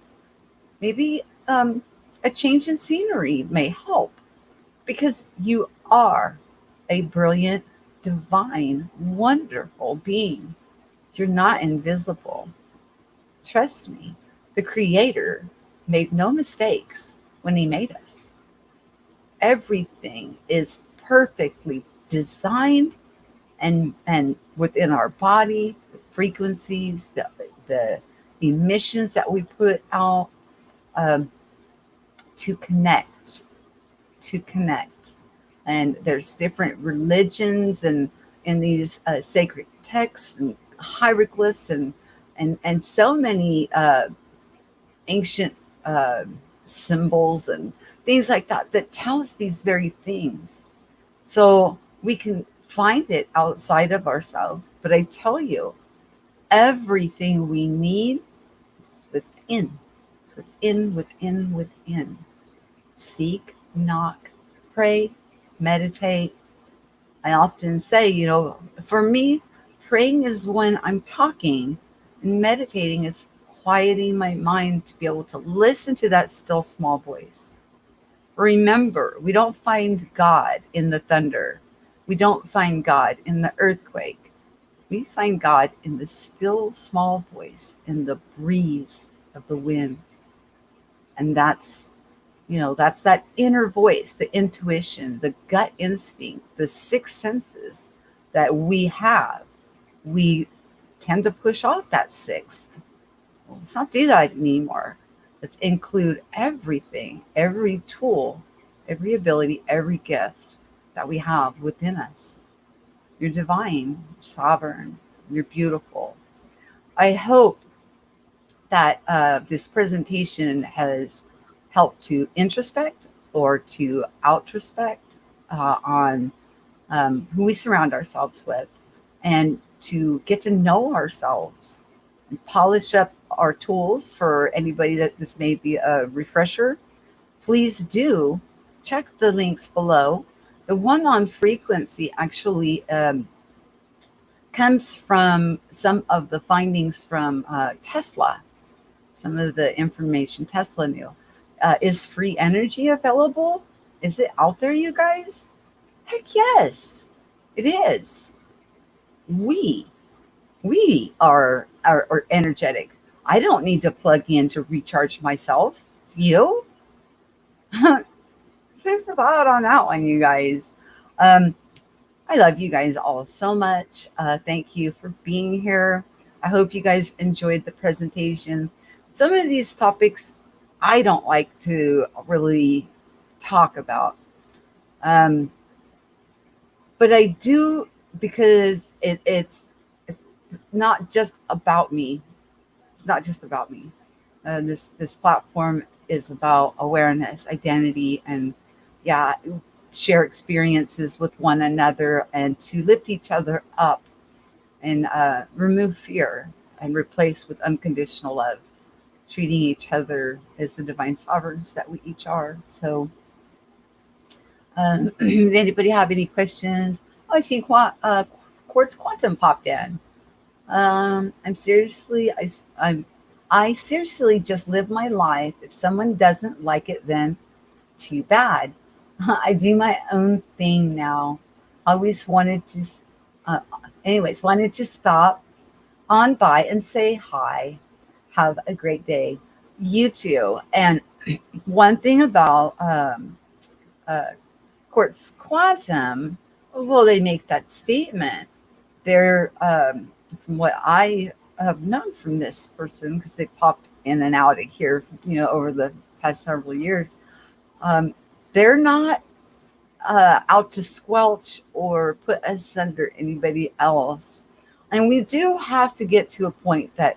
Maybe a change in scenery may help, because you are a brilliant, divine, wonderful being. You're not invisible. Trust me, the Creator made no mistakes when He made us. Everything is perfectly designed, and within our body, the frequencies, the emissions that we put out, to connect. And there's different religions and these sacred texts and hieroglyphs and so many ancient symbols and things like that tell us these very things. So we can find it outside of ourselves. But I tell you, everything we need is within. It's within. Seek, knock, pray, meditate. I often say, for me, praying is when I'm talking, and meditating is quieting my mind to be able to listen to that still small voice. Remember, we don't find God in the thunder. We don't find God in the earthquake. We find God in the still small voice, in the breeze of the wind. And that's that inner voice, the intuition, the gut instinct, the sixth senses that we have. We tend to push off that sixth. Well, let's not do that anymore. Let's include everything, every tool, every ability, every gift that we have within us. You're divine, you're sovereign, you're beautiful. I hope that this presentation has helped to introspect or to outrospect on who we surround ourselves with, and to get to know ourselves and polish up our tools. For anybody that this may be a refresher, please do check the links below. The one on frequency actually comes from some of the findings from Tesla, some of the information Tesla knew. Is free energy available? Is it out there, you guys? Heck yes, it is. We are energetic. I don't need to plug in to recharge myself. Do you? Food for thought on that one, you guys. I love you guys all so much. Thank you for being here. I hope you guys enjoyed the presentation. Some of these topics I don't like to really talk about. But I do, because it's not just about me. It's not just about me. This platform is about awareness, identity, and share experiences with one another, and to lift each other up, and remove fear and replace with unconditional love, treating each other as the divine sovereigns that we each are. So does anybody have any questions? Oh, I see Quartz Quantum popped in. I seriously just live my life. If someone doesn't like it, then too bad. I do my own thing now. Always wanted to stop on by and say hi. Have a great day. You too. And one thing about Quartz Quantum, although they make that statement, they're from what I have known from this person, because they popped in and out of here, over the past several years, they're not out to squelch or put us under anybody else. And we do have to get to a point that,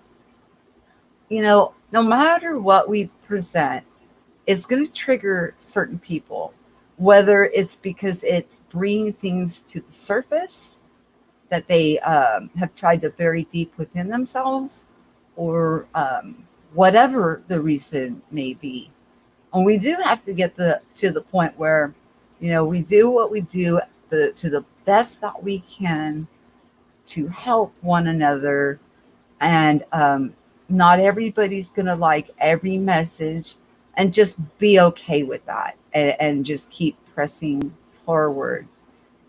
no matter what we present, it's going to trigger certain people, whether it's because it's bringing things to the surface that they have tried to bury deep within themselves, or whatever the reason may be. And we do have to get to the point where, we do what we do to the best that we can to help one another. And not everybody's going to like every message, and just be okay with that, and just keep pressing forward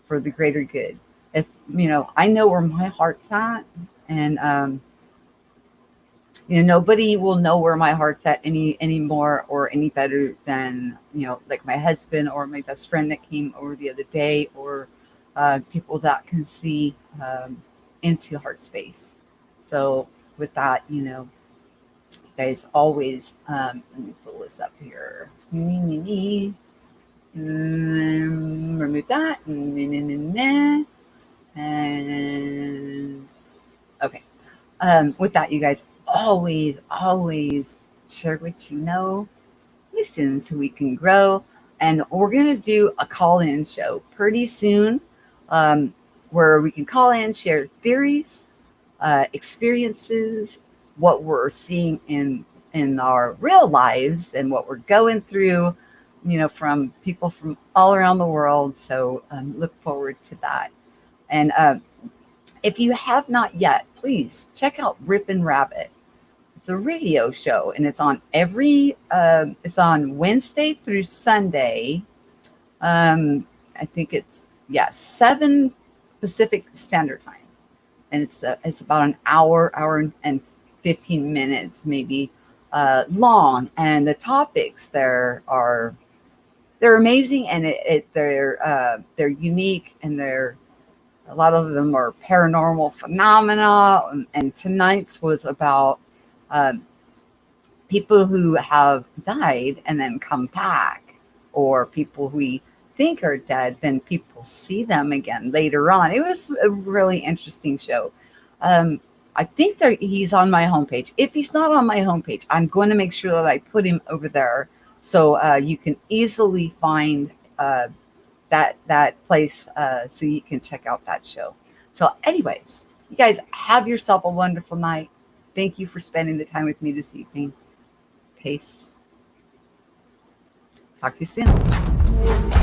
for the greater good. If, I know where my heart's at, and, nobody will know where my heart's at any more or any better than, like my husband or my best friend that came over the other day, or people that can see into heart space. So with that, you guys always, let me pull this up here. Remove that. And okay. With that, you guys always share what you know. Listen so we can grow. And we're going to do a call-in show pretty soon, where we can call in, share theories, experiences, what we're seeing in our real lives, and what we're going through, from people from all around the world. So look forward to that. And if you have not yet, please check out Rippin' Rabbit. It's a radio show, and it's on it's on Wednesday through Sunday. I think it's 7 Pacific Standard Time, and it's about an hour and 15 minutes maybe long. And the topics there they're amazing, and they're unique, and a lot of them are paranormal phenomena. And tonight's was about people who have died and then come back, or people who we think are dead, then people see them again later on. It was a really interesting show. I think he's on my homepage. If he's not on my homepage, I'm going to make sure that I put him over there, so you can easily find that place, so you can check out that show. So anyways, you guys have yourself a wonderful night. Thank you for spending the time with me this evening. Peace. Talk to you soon.